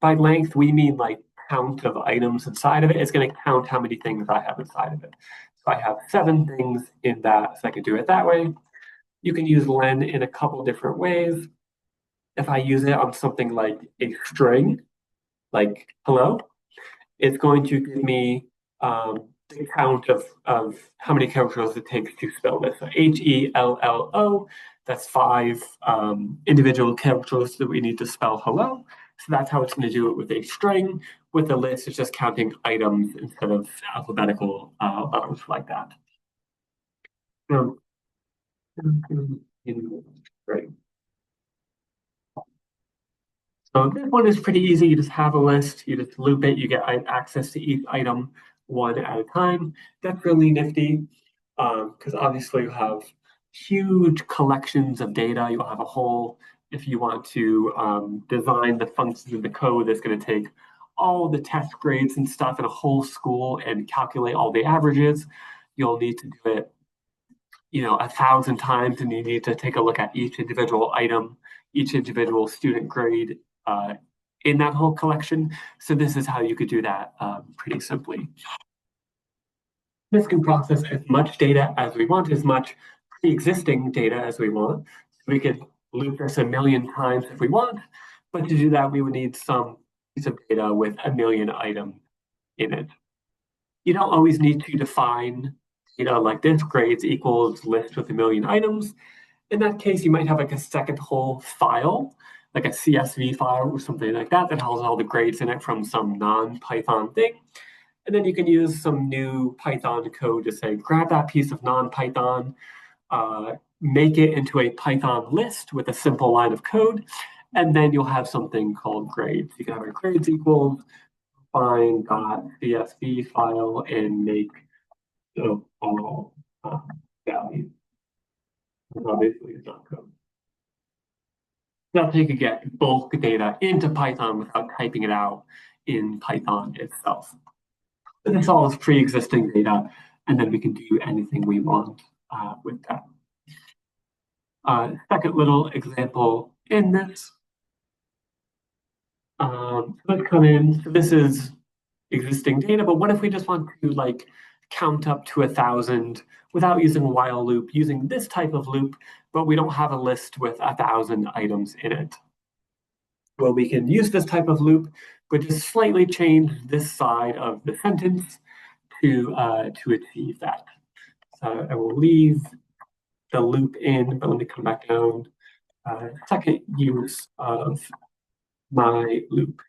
By length, we mean like count of items inside of it. It's going to count how many things I have inside of it. So I have 7 things in that, so I can do it that way. You can use len in a couple different ways. If I use it on something like a string, like hello, it's going to give me the count of how many characters it takes to spell this. So HELLO, that's 5 individual characters that we need to spell hello. So that's how it's going to do it with a string. With a list, it's just counting items instead of alphabetical letters like that. Right. So this one is pretty easy. You just have a list, you just loop it, you get access to each item one at a time. That's really nifty because obviously you have huge collections of data. You'll have a whole, if you want to design the functions of the code that's going to take all the test grades and stuff in a whole school and calculate all the averages, you'll need to do it 1,000 times, and you need to take a look at each individual item, each individual student grade in that whole collection. So this is how you could do that pretty simply. This can process as much data as we want, as much pre-existing data as we want. So we could loop this 1,000,000 times if we want, but to do that, we would need some piece of data with 1,000,000 items in it. You don't always need to define like this, grades equals list with 1,000,000 items. In that case, you might have like a second whole file, like a CSV file or something like that, that has all the grades in it from some non-Python thing. And then you can use some new Python code to say, grab that piece of non-Python, make it into a Python list with a simple line of code, and then you'll have something called grades. You can have a grades equals find.csv file and make all values. Obviously, it's not code. That's how you could get bulk data into Python without typing it out in Python itself. But this all is pre-existing data, and then we can do anything we want with that. Second little example in this. Let's come in. So this is existing data, but what if we just want to like count up to 1,000 without using a while loop, using this type of loop, but we don't have a list with 1,000 items in it? Well, we can use this type of loop, but just slightly change this side of the sentence to achieve that. So I will leave the loop in, but let me come back down. Second use of my loop.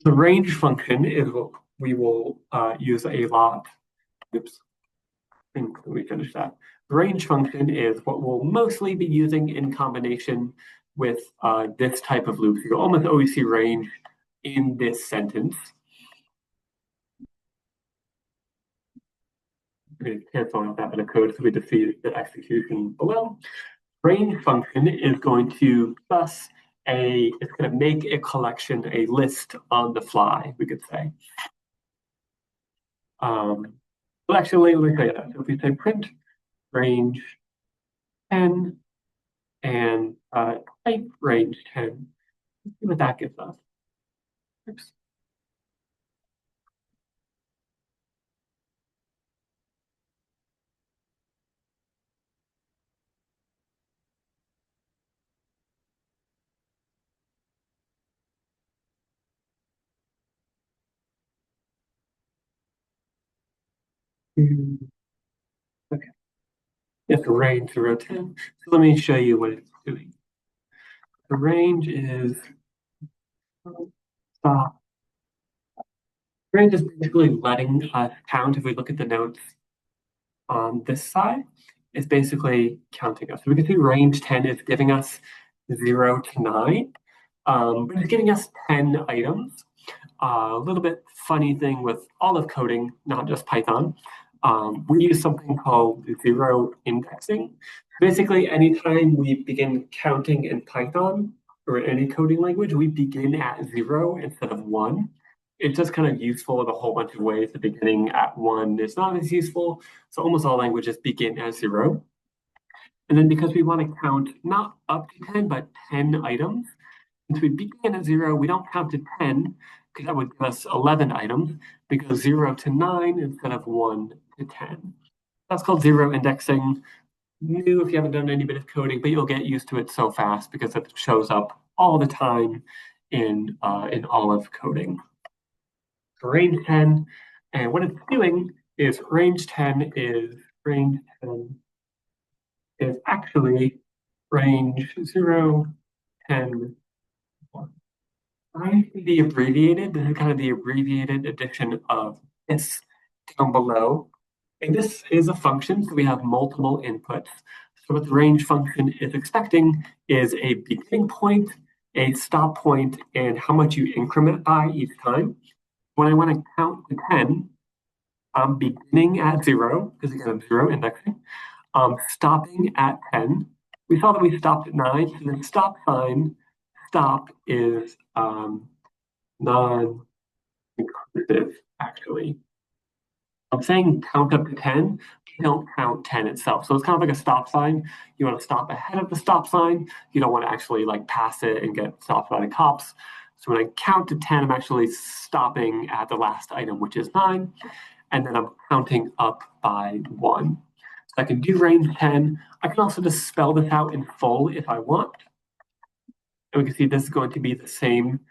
The range function is what we will use a lot. Oops, let me finish that. The range function is what we'll mostly be using in combination with this type of loop. You'll almost always see range in this sentence. I'm going to cancel out that bit of code so we just see the execution below. Range function is going to plus it's going to make a collection, a list on the fly, we could say. Well, actually, let me tell you that. So if we say print range 10 and type range 10, let's see what that gives us. Oops. Okay. It's a range 0, 10. So let me show you what it's doing. The range is stop. Range is basically letting us count. If we look at the notes on this side, it's basically counting us. So we can see range 10 is giving us 0 to 9, but it's giving us 10 items. A little bit funny thing with all of coding, not just Python, we use something called zero indexing. Basically, anytime we begin counting in Python or in any coding language, we begin at 0 instead of 1. It's just kind of useful in a whole bunch of ways. The beginning at 1 is not as useful. So almost all languages begin at 0. And then because we want to count not up to 10, but 10 items, since we begin at 0, we don't count to 10, because that would give us 11 items. We go 0 to 9 instead of 1 to 10. That's called zero indexing. New if you haven't done any bit of coding, but you'll get used to it so fast because it shows up all the time in all of coding. So range 10, and what it's doing is range 10 is actually range 0, 10, 1. The abbreviated, this is kind of the abbreviated edition of this down below. And this is a function, so we have multiple inputs. So what the range function is expecting is a beginning point, a stop point, and how much you increment by each time. When I want to count to 10, I'm beginning at 0, because again, I'm 0 indexing. Stopping at 10. We saw that we stopped at 9, so the stop sign, stop is non-inclusive, actually. I'm saying count up to 10, you don't count 10 itself. So it's kind of like a stop sign. You want to stop ahead of the stop sign. You don't want to actually like pass it and get stopped by the cops. So when I count to 10, I'm actually stopping at the last item, which is 9. And then I'm counting up by 1. So I can do range 10. I can also just spell this out in full if I want. And we can see this is going to be the same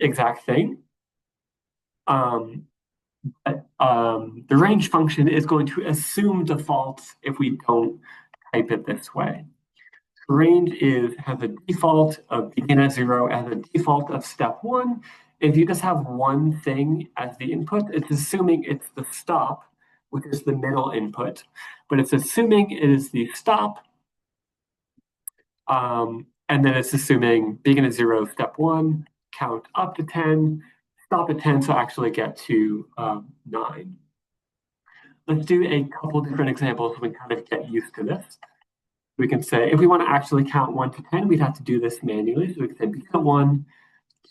exact thing. The range function is going to assume defaults if we don't type it this way. Range has a default of begin at 0, as a default of step 1. If you just have one thing as the input, it's assuming it's the stop, which is the middle input. But it's assuming it is the stop, and then it's assuming begin at 0, step 1, count up to 10, stop at 10, so actually get to 9. Let's do a couple different examples so we kind of get used to this. We can say, if we want to actually count 1 to 10, we'd have to do this manually. So we can say begin at 1,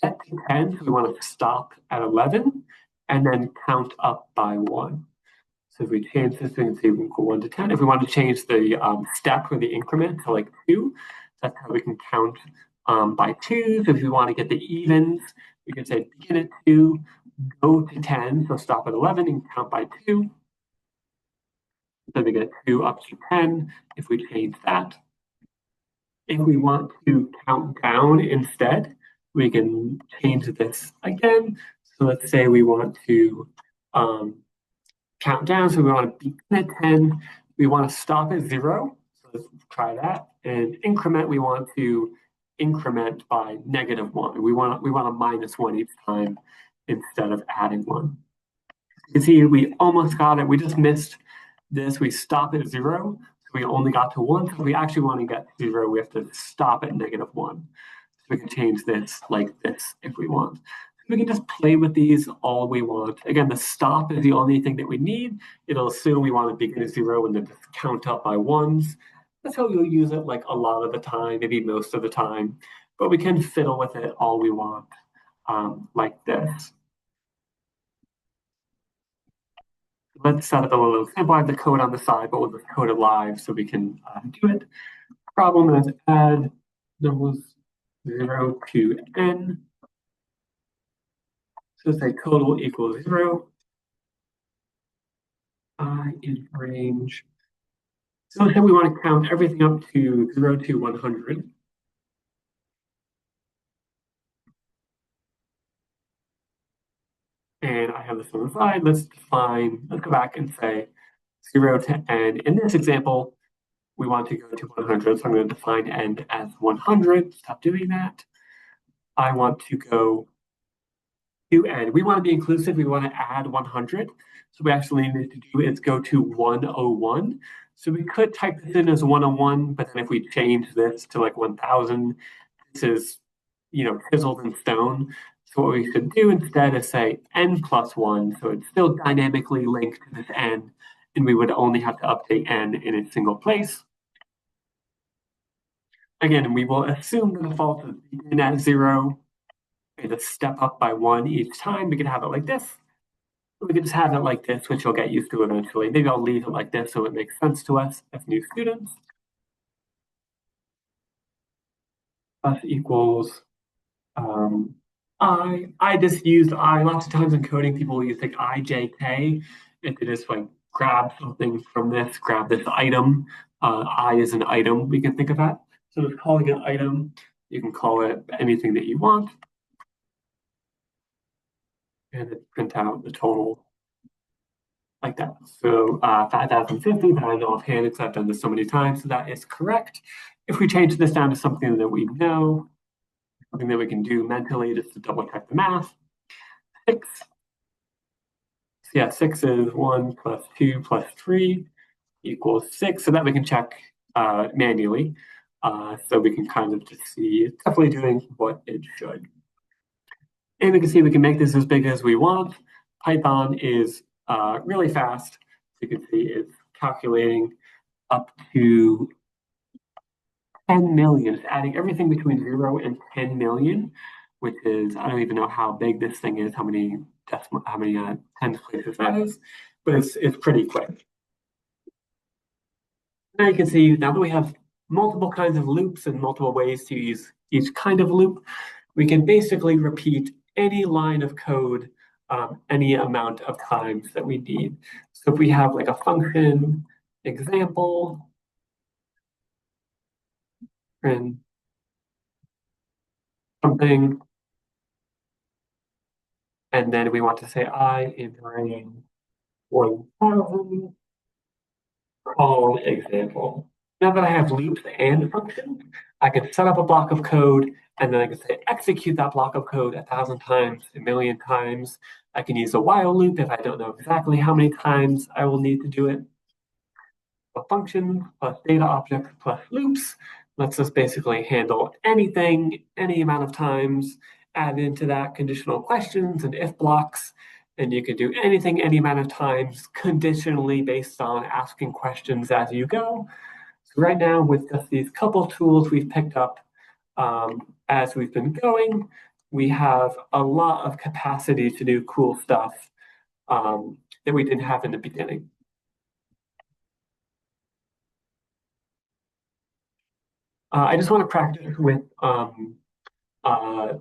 get to 10, so we want to stop at 11, and then count up by 1. So if we change this, we can say we can go 1 to 10. If we want to change the step or the increment to like 2, that's how we can count by 2. So if we want to get the evens, we can say begin at 2, go to 10, so stop at 11 and count by 2. Then we get 2 up to 10 if we change that. If we want to count down instead, we can change this again. So let's say we want to count down. So we want to begin at 10. We want to stop at 0. So let's try that. And increment, we want to increment by -1. We want to -1 each time instead of adding 1. You can see we almost got it. We just missed this. We stop at 0. So we only got to 1. So if we actually want to get to 0, we have to stop at -1. So we can change this like this if we want. We can just play with these all we want. Again, the stop is the only thing that we need. It'll assume we want to begin at 0 and then just count up by 1s. That's how you'll use it like a lot of the time, maybe most of the time. But we can fiddle with it all we want, like this. Let's set up a little example. I have the code on the side, but we'll just code it live so we can do it. Problem is add numbers 0 to n. So say total equals 0. I in range. So let's say we want to count everything up to 0 to 100. And I have this on the side. Let's go back and say 0 to n. In this example, we want to go to 100. So I'm going to define n as 100. Stop doing that. I want to go to n. We want to be inclusive. We want to add 100. So we actually need to do is go to 101. So we could type this in as 101, but then if we change this to like 1000, this is, chiseled in stone. So what we should do instead is say n plus 1. So it's still dynamically linked to this n, and we would only have to update n in a single place. Again, we will assume the default is begin at 0 and just step up by 1 each time. We can have it like this. We can just have it like this, which you'll get used to eventually. Maybe I'll leave it like this so it makes sense to us as new students. Plus equals I just used I. Lots of times in coding, people will use like IJK. If it is like grab something from this, grab this item. I is an item, we can think of that. So just calling an item, you can call it anything that you want. And then print out the total like that. So 5,050, that I know offhand because I've done this so many times, so that is correct. If we change this down to something that we know, something that we can do mentally just to double check the math, 6. So yeah, 6 is 1 plus 2 plus 3 equals 6, so that we can check manually. So we can kind of just see it's definitely doing what it should. And we can see we can make this as big as we want. Python is really fast. So you can see it's calculating up to 10 million. It's adding everything between 0 and 10 million, which is, I don't even know how big this thing is, how many tens places that is, but it's pretty quick. Now you can see, now that we have multiple kinds of loops and multiple ways to use each kind of loop, we can basically repeat any line of code any amount of times that we need. So if we have like a function example, and something, and then we want to say I in range 1000, call example. Now that I have loops and functions, I can set up a block of code, and then I can say execute that block of code 1,000 times, 1,000,000 times. I can use a while loop if I don't know exactly how many times I will need to do it. A function plus data object plus loops lets us basically handle anything, any amount of times, add into that conditional questions and if blocks, and you can do anything any amount of times conditionally based on asking questions as you go. So right now, with just these couple tools we've picked up as we've been going, we have a lot of capacity to do cool stuff that we didn't have in the beginning. I just want to practice with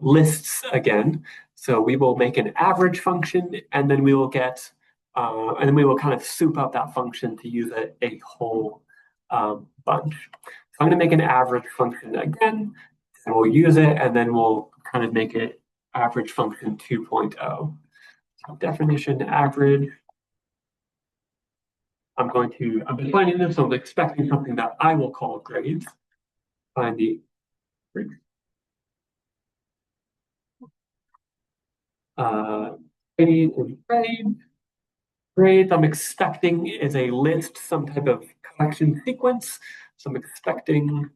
lists again. So we will make an average function, and then we will and then we will kind of soup up that function to use a whole bunch. So I'm going to make an average function again, and we'll use it, and then we'll kind of make it average function 2.0. So definition average. I'm defining this, so I'm expecting something that I will call grades. Find the grade and grade. Grades I'm expecting is a list, some type of collection sequence. So I'm expecting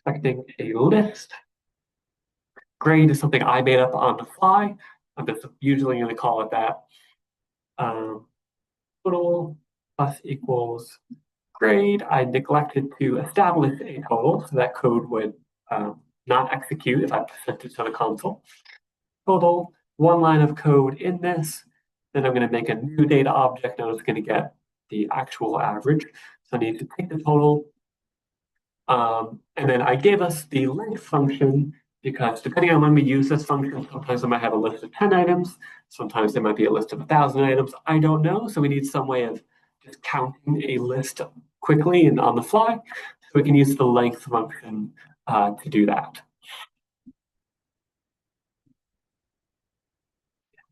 a list. Grade is something I made up on the fly. I'm just usually going to call it that. Total plus equals grade. I neglected to establish a total, so that code would not execute if I sent it to the console. Total, one line of code in this. Then I'm going to make a new data object, and it's going to get the actual average. So I need to take the total. And then I gave us the length function because depending on when we use this function, sometimes I might have a list of 10 items. Sometimes there might be a list of 1,000 items. I don't know. So we need some way of just counting a list quickly and on the fly. So we can use the length function to do that.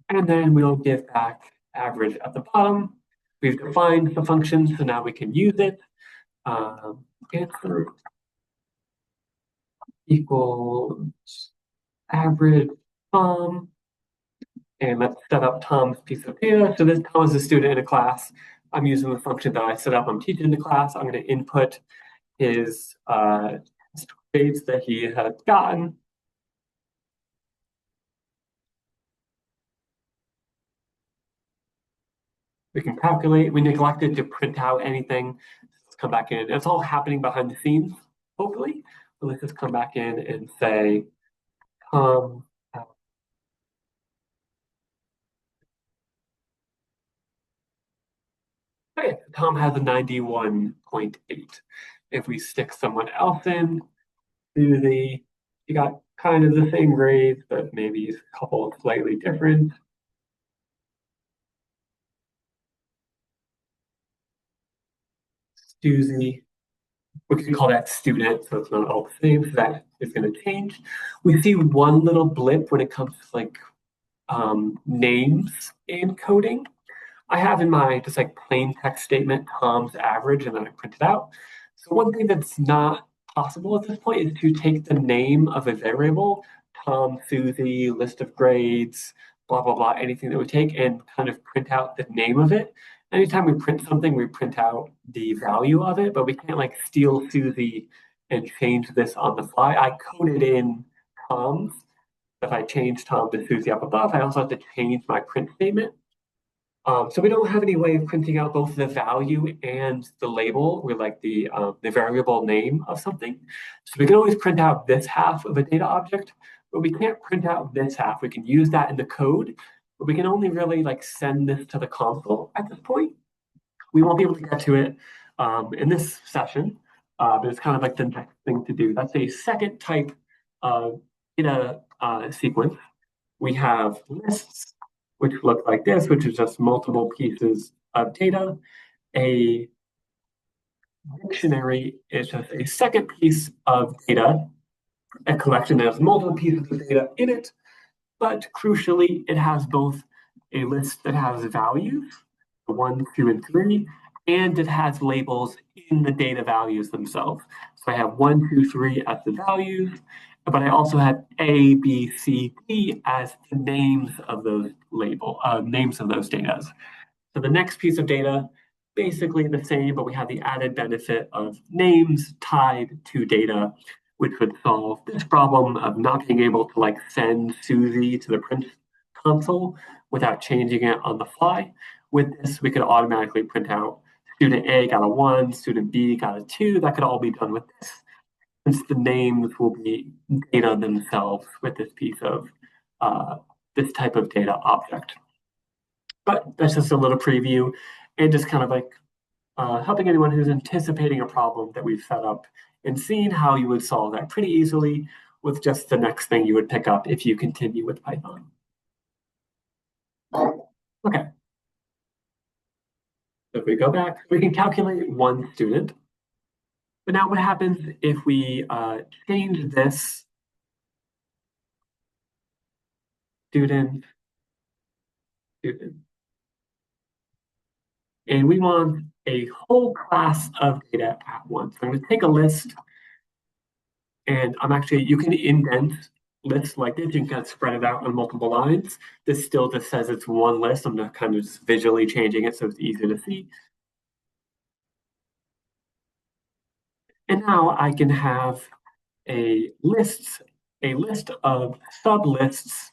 And then we'll give back average at the bottom. We've defined the function, so now we can use it. Answer equals average Tom. And let's set up Tom's piece of data. So this Tom is a student in a class. I'm using the function that I set up. I'm teaching the class. I'm going to input his grades that he has gotten. We can calculate. We neglected to print out anything. Let's come back in. It's all happening behind the scenes, hopefully. But let's just come back in and say, okay, Tom has a 91.8. If we stick someone else in, Susie, you got kind of the same grades, but maybe a couple slightly different. Susie, we can call that student, so it's not all the same, so that is going to change. We see one little blip when it comes to like names in coding. I have in my just like plain text statement Tom's average, and then I print it out. So one thing that's not possible at this point is to take the name of a variable, Tom, Susie, list of grades, blah, blah, blah, anything that we take and kind of print out the name of it. Anytime we print something, we print out the value of it, but we can't like steal Susie and change this on the fly. I coded in Tom's. If I change Tom to Susie up above, I also have to change my print statement. So we don't have any way of printing out both the value and the label with like the variable name of something. So we can always print out this half of a data object, but we can't print out this half. We can use that in the code, but we can only really like send this to the console at this point. We won't be able to get to it in this session, but it's kind of like the next thing to do. That's a second type of data sequence. We have lists, which look like this, which is just multiple pieces of data. A dictionary is just a second piece of data, a collection that has multiple pieces of data in it, but crucially, it has both a list that has values, 1, 2, and 3, and it has labels in the data values themselves. So I have 1, 2, 3 as the values, but I also have A, B, C, D as the names of those names of those data. So the next piece of data, basically the same, but we have the added benefit of names tied to data, which would solve this problem of not being able to like send Susie to the print console without changing it on the fly. With this, we could automatically print out student A got a 1, student B got a 2. That could all be done with this. since the names will be data themselves with this piece of this type of data object. But that's just a little preview and just kind of like helping anyone who's anticipating a problem that we've set up and seeing how you would solve that pretty easily with just the next thing you would pick up if you continue with Python. Okay. So if we go back, we can calculate one student. But now what happens if we change this student, and we want a whole class of data at once. So I'm going to take a list, and you can indent lists like this. You can kind of spread it out on multiple lines. This still just says it's one list. I'm not kind of just visually changing it so it's easier to see. And now I can have a list of sublists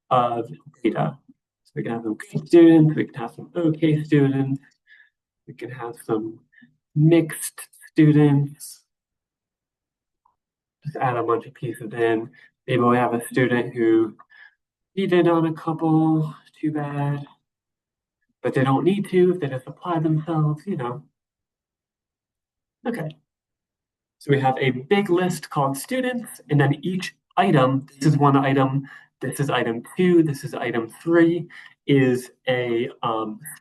of data. So we can have some good students, we can have some okay students, we can have some mixed students. Just add a bunch of pieces in. Maybe we have a student who cheated on a couple, too bad. But they don't need to if they just apply themselves, Okay. So we have a big list called students, and then each item, this is one item, this is item 2, this is item 3, is a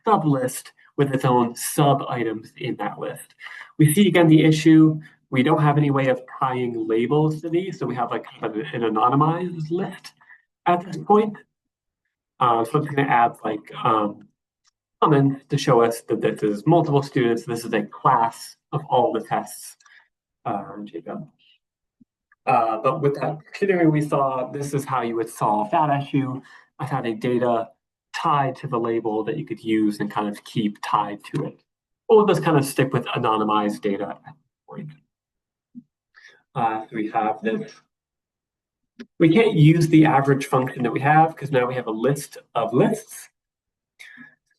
sub-list with its own sub-items in that list. We see again the issue, we don't have any way of tying labels to these, so we have like kind of an anonymized list at this point. So it's going to add like comments to show us that this is multiple students, this is a class of all the tests. Jacob. But with that dictionary we saw, this is how you would solve that issue of having data tied to the label that you could use and kind of keep tied to it. Or just kind of stick with anonymized data at this point. So we have this. We can't use the average function that we have because now we have a list of lists.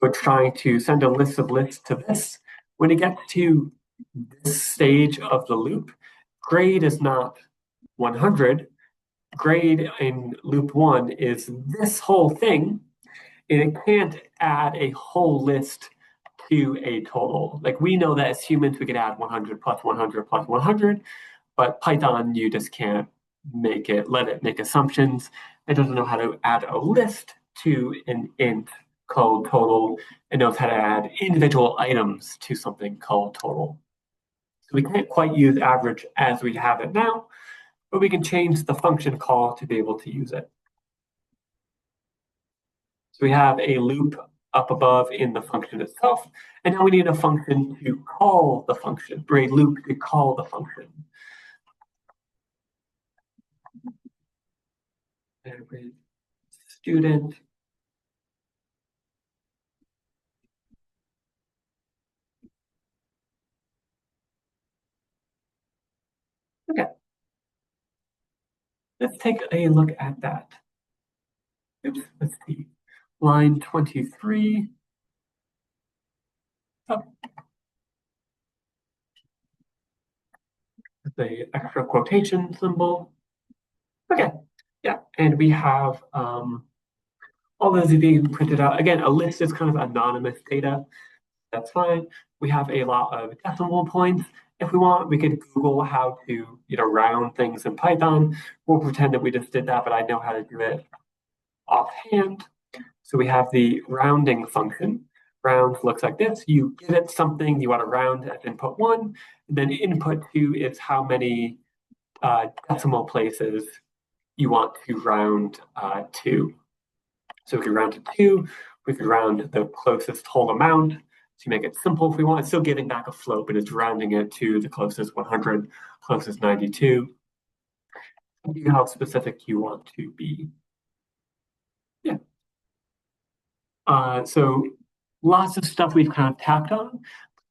We're trying to send a list of lists to this. When it gets to this stage of the loop, grade is not 100. Grade in loop 1 is this whole thing, and it can't add a whole list to a total. Like we know that as humans, we could add 100 plus 100 plus 100, but Python, you just can't let it make assumptions. It doesn't know how to add a list to an int called total. It knows how to add individual items to something called total. So we can't quite use average as we have it now, but we can change the function call to be able to use it. So we have a loop up above in the function itself, and now we need a function to call the function, or a loop to call the function. Student. Okay. Let's take a look at that. Oops, let's see. Line 23. Oh. The extra quotation symbol. Okay, yeah, and we have all those being printed out. Again, a list is kind of anonymous data. That's fine. We have a lot of decimal points. If we want, we could Google how to, round things in Python. We'll pretend that we just did that, but I know how to do it offhand. So we have the rounding function. Round looks like this. You give it something you want to round as input 1, and then input 2 is how many decimal places you want to round to. So we could round to 2, we could round the closest whole amount to make it simple if we want. It's still giving back a float, but it's rounding it to the closest 100, closest 92. See how specific you want to be. Yeah. So lots of stuff we've kind of tapped on.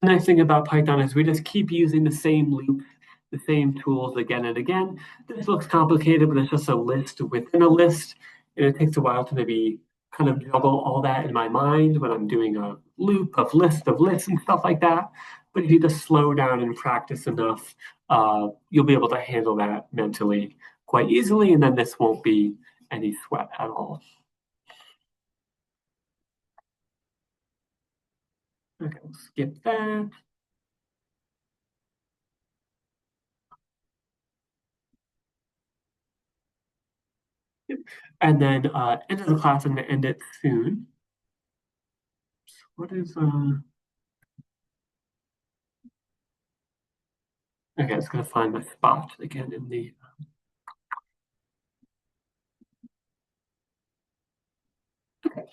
The nice thing about Python is we just keep using the same loop, the same tools again and again. This looks complicated, but it's just a list within a list. And it takes a while to maybe kind of juggle all that in my mind when I'm doing a loop of lists and stuff like that. But if you just slow down and practice enough, you'll be able to handle that mentally quite easily, and then this won't be any sweat at all. Okay, we'll skip that. And then end of the class, I'm going to end it soon. What is okay, I was going to find my spot again in the okay.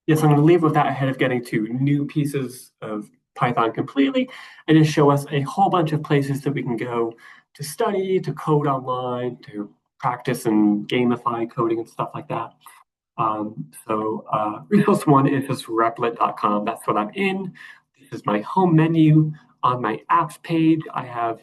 Yes, I'm going to leave with that ahead of getting to new pieces of Python completely, and just show us a whole bunch of places that we can go to study, to code online, to practice and gamify coding and stuff like that. Resource one is just replit.com. That's what I'm in. This is my home menu. On my apps page, I have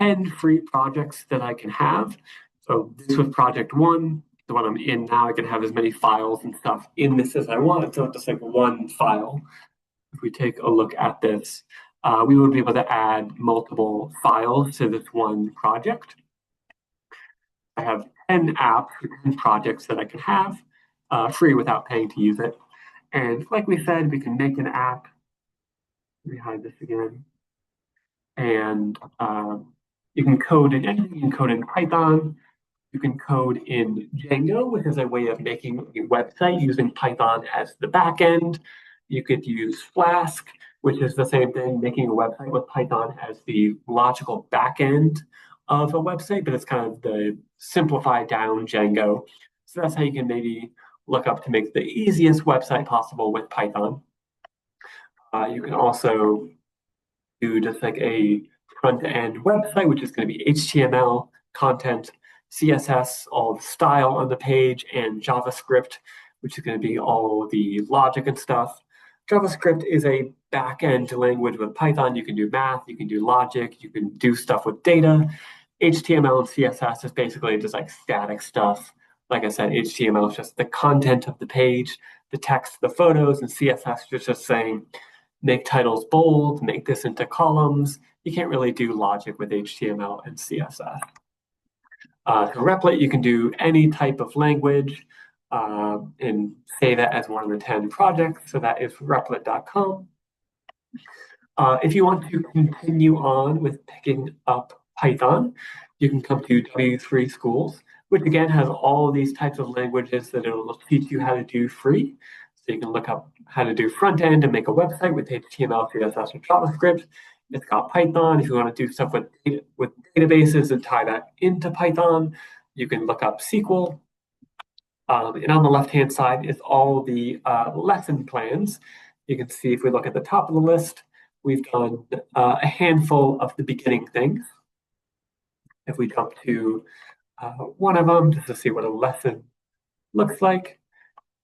10 free projects that I can have. So this was project one, the one I'm in now. I can have as many files and stuff in this as I want. So it's just like one file. If we take a look at this, we would be able to add multiple files to this one project. I have 10 apps, 10 projects that I can have free without paying to use it. And like we said, we can make an app. Let me hide this again. And you can code in anything. You can code in Python. You can code in Django, which is a way of making a website using Python as the backend. You could use Flask, which is the same thing, making a website with Python as the logical backend of a website, but it's kind of the simplified down Django. So that's how you can maybe look up to make the easiest website possible with Python. You can also do just like a front-end website, which is going to be HTML, content, CSS, all the style on the page, and JavaScript, which is going to be all the logic and stuff. JavaScript is a back-end language with Python. You can do math, you can do logic, you can do stuff with data. HTML and CSS is basically just like static stuff. Like I said, HTML is just the content of the page, the text, the photos, and CSS is just saying, make titles bold, make this into columns. You can't really do logic with HTML and CSS. So Replit, you can do any type of language and save it as one of the 10 projects. So that is replit.com. If you want to continue on with picking up Python, you can come to W3 Schools, which again has all of these types of languages that it'll teach you how to do free. So you can look up how to do front end and make a website with HTML, CSS, or JavaScript. It's got Python. If you want to do stuff with databases and tie that into Python, you can look up SQL. And on the left-hand side is all the lesson plans. You can see if we look at the top of the list, we've done a handful of the beginning things. If we jump to one of them, just to see what a lesson looks like,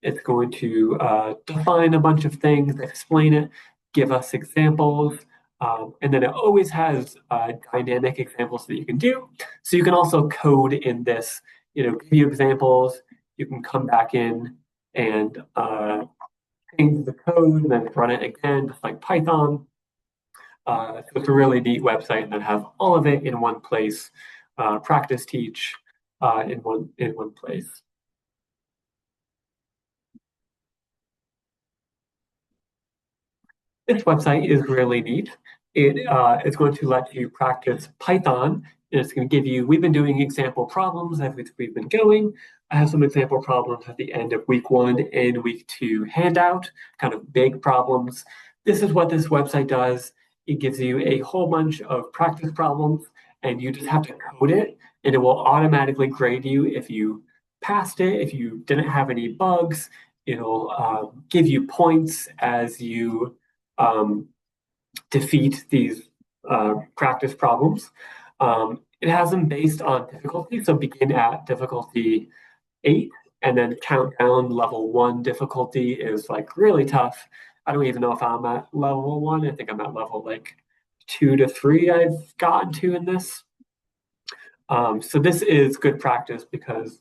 it's going to define a bunch of things, explain it, give us examples, and then it always has dynamic examples that you can do. So you can also code in this, give you examples. You can come back in and change the code and then run it again, just like Python. So it's a really neat website and then have all of it in one place, practice, teach in one place. This website is really neat. It is going to let you practice Python. And it's going to give you, we've been doing example problems as we've been going. I have some example problems at the end of week 1 and week 2 handout, kind of big problems. This is what this website does. It gives you a whole bunch of practice problems and you just have to code it and it will automatically grade you if you passed it, if you didn't have any bugs. It'll give you points as you defeat these practice problems. It has them based on difficulty, so begin at difficulty 8 and then count down. Level 1 difficulty is like really tough. I don't even know if I'm at level 1. I think I'm at level like 2 to 3 I've gotten to in this. So this is good practice because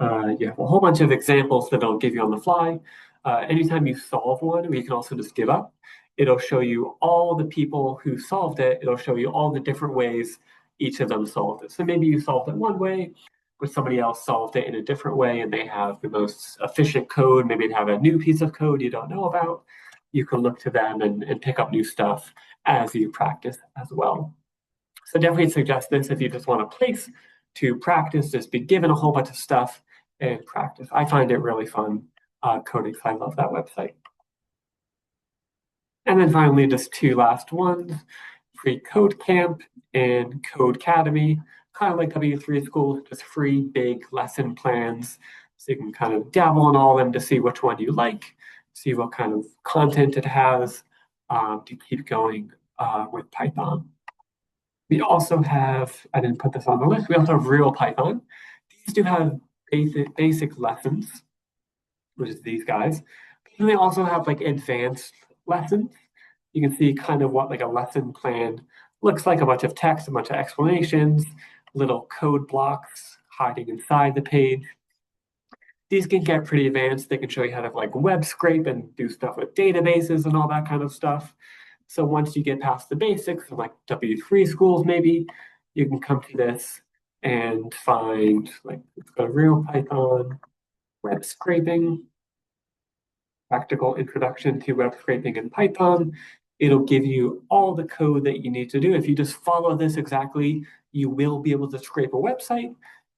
you have a whole bunch of examples that it'll give you on the fly. Anytime you solve one, you can also just give up. it'll show you all the people who solved it. It'll show you all the different ways each of them solved it. So maybe you solved it one way, but somebody else solved it in a different way and they have the most efficient code. Maybe they have a new piece of code you don't know about. You can look to them and pick up new stuff as you practice as well. So definitely suggest this if you just want a place to practice, just be given a whole bunch of stuff and practice. I find it really fun coding, so I love that website. And then finally, just two last ones, Free Code Camp and Codecademy, kind of like W3 School, just free big lesson plans. So you can kind of dabble in all of them to see which one you like, see what kind of content it has to keep going with Python. We also have, I didn't put this on the list, we also have Real Python. These do have basic lessons, which is these guys. And they also have like advanced lessons. You can see kind of what like a lesson plan looks like, a bunch of text, a bunch of explanations, little code blocks hiding inside the page. These can get pretty advanced. They can show you how to like web scrape and do stuff with databases and all that kind of stuff. So once you get past the basics, like W3 schools maybe, you can come to this and find like it's got a Real Python, web scraping, practical introduction to web scraping in Python. It'll give you all the code that you need to do. If you just follow this exactly, you will be able to scrape a website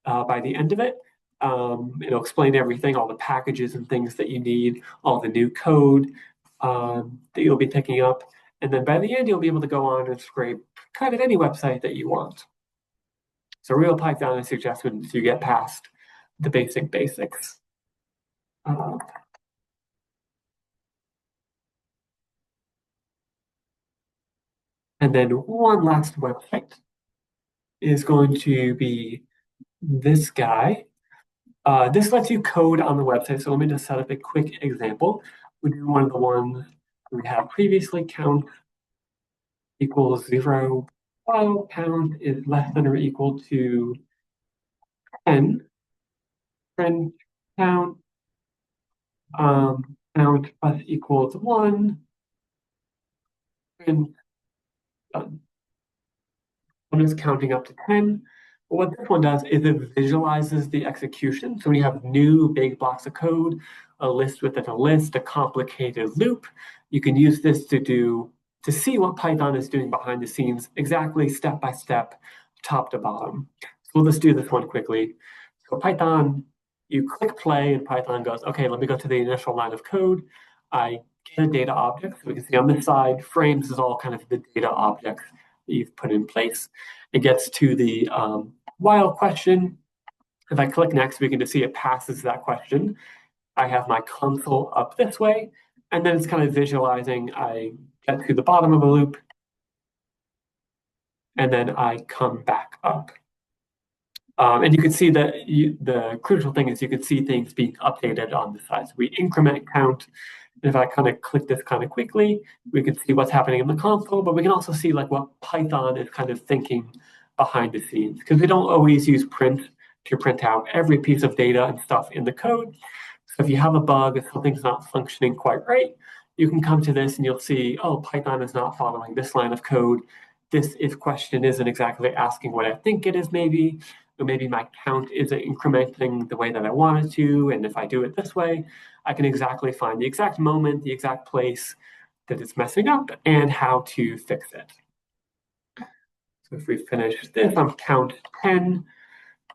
by the end of it. It'll explain everything, all the packages and things that you need, all the new code that you'll be picking up. And then by the end, you'll be able to go on and scrape kind of any website that you want. So Real Python, I suggest once you get past the basics. And then one last website is going to be this guy. This lets you code on the website. So let me just set up a quick example. We do one of the ones we have previously, count equals 0, while count is less than or equal to 10. Print count, count plus equals 1, print done. One is counting up to 10. But what this one does is it visualizes the execution. So when you have new big blocks of code, a list within a list, a complicated loop, you can use this to see what Python is doing behind the scenes, exactly step by step, top to bottom. So we'll just do this one quickly. So Python, you click play and Python goes, okay, let me go to the initial line of code. I get a data object. So we can see on this side, frames is all kind of the data objects that you've put in place. It gets to the while question. If I click next, we can just see it passes that question. I have my console up this way, and then it's kind of visualizing. I get to the bottom of the loop, and then I come back up. And you can see that the crucial thing is you can see things being updated on the side. So we increment count. And if I kind of click this kind of quickly, we can see what's happening in the console, but we can also see like what Python is kind of thinking behind the scenes, because we don't always use print to print out every piece of data and stuff in the code. So if you have a bug, if something's not functioning quite right, you can come to this and you'll see, oh, Python is not following this line of code. This if question isn't exactly asking what I think it is maybe, or maybe my count isn't incrementing the way that I want it to. And if I do it this way, I can exactly find the exact moment, the exact place that it's messing up and how to fix it. So if we finish this, I'm count 10.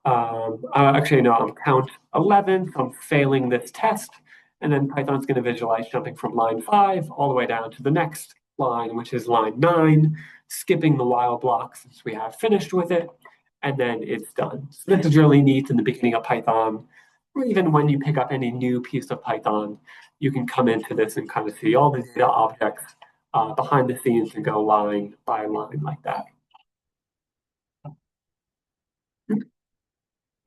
Actually, no, I'm count 11. So I'm failing this test. And then Python's going to visualize jumping from line 5 all the way down to the next line, which is line 9, skipping the while block since we have finished with it. And then it's done. So this is really neat in the beginning of Python. Or even when you pick up any new piece of Python, you can come into this and kind of see all the data objects behind the scenes and go line by line like that.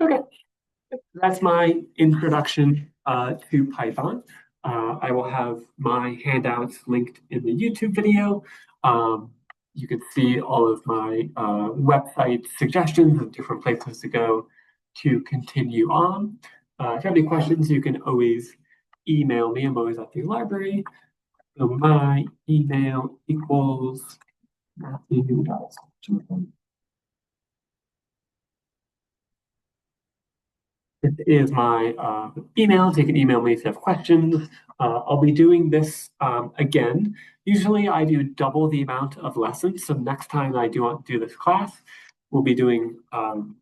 Okay, that's my introduction to Python. I will have my handouts linked in the YouTube video. You can see all of my website suggestions of different places to go to continue on. If you have any questions, you can always email me. I'm always at the library. So my email equals Matthew. This is my email, so you can email me if you have questions. I'll be doing this again. Usually I do double the amount of lessons. So next time I do want to do this class, we'll be doing 2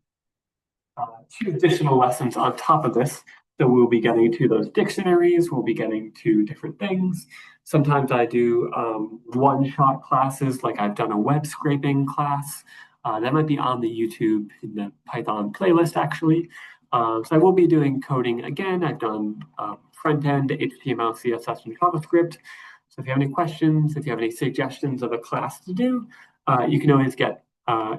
additional lessons on top of this. So we'll be getting to those dictionaries, we'll be getting to different things. Sometimes I do one-shot classes, like I've done a web scraping class. That might be on the YouTube in the Python playlist, actually. So I will be doing coding again. I've done front end, HTML, CSS, and JavaScript. So if you have any questions, if you have any suggestions of a class to do, you can always get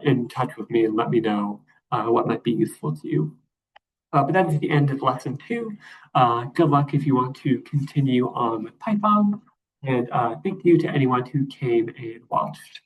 in touch with me and let me know what might be useful to you. But that is the end of lesson 2. Good luck if you want to continue on with Python. And thank you to anyone who came and watched.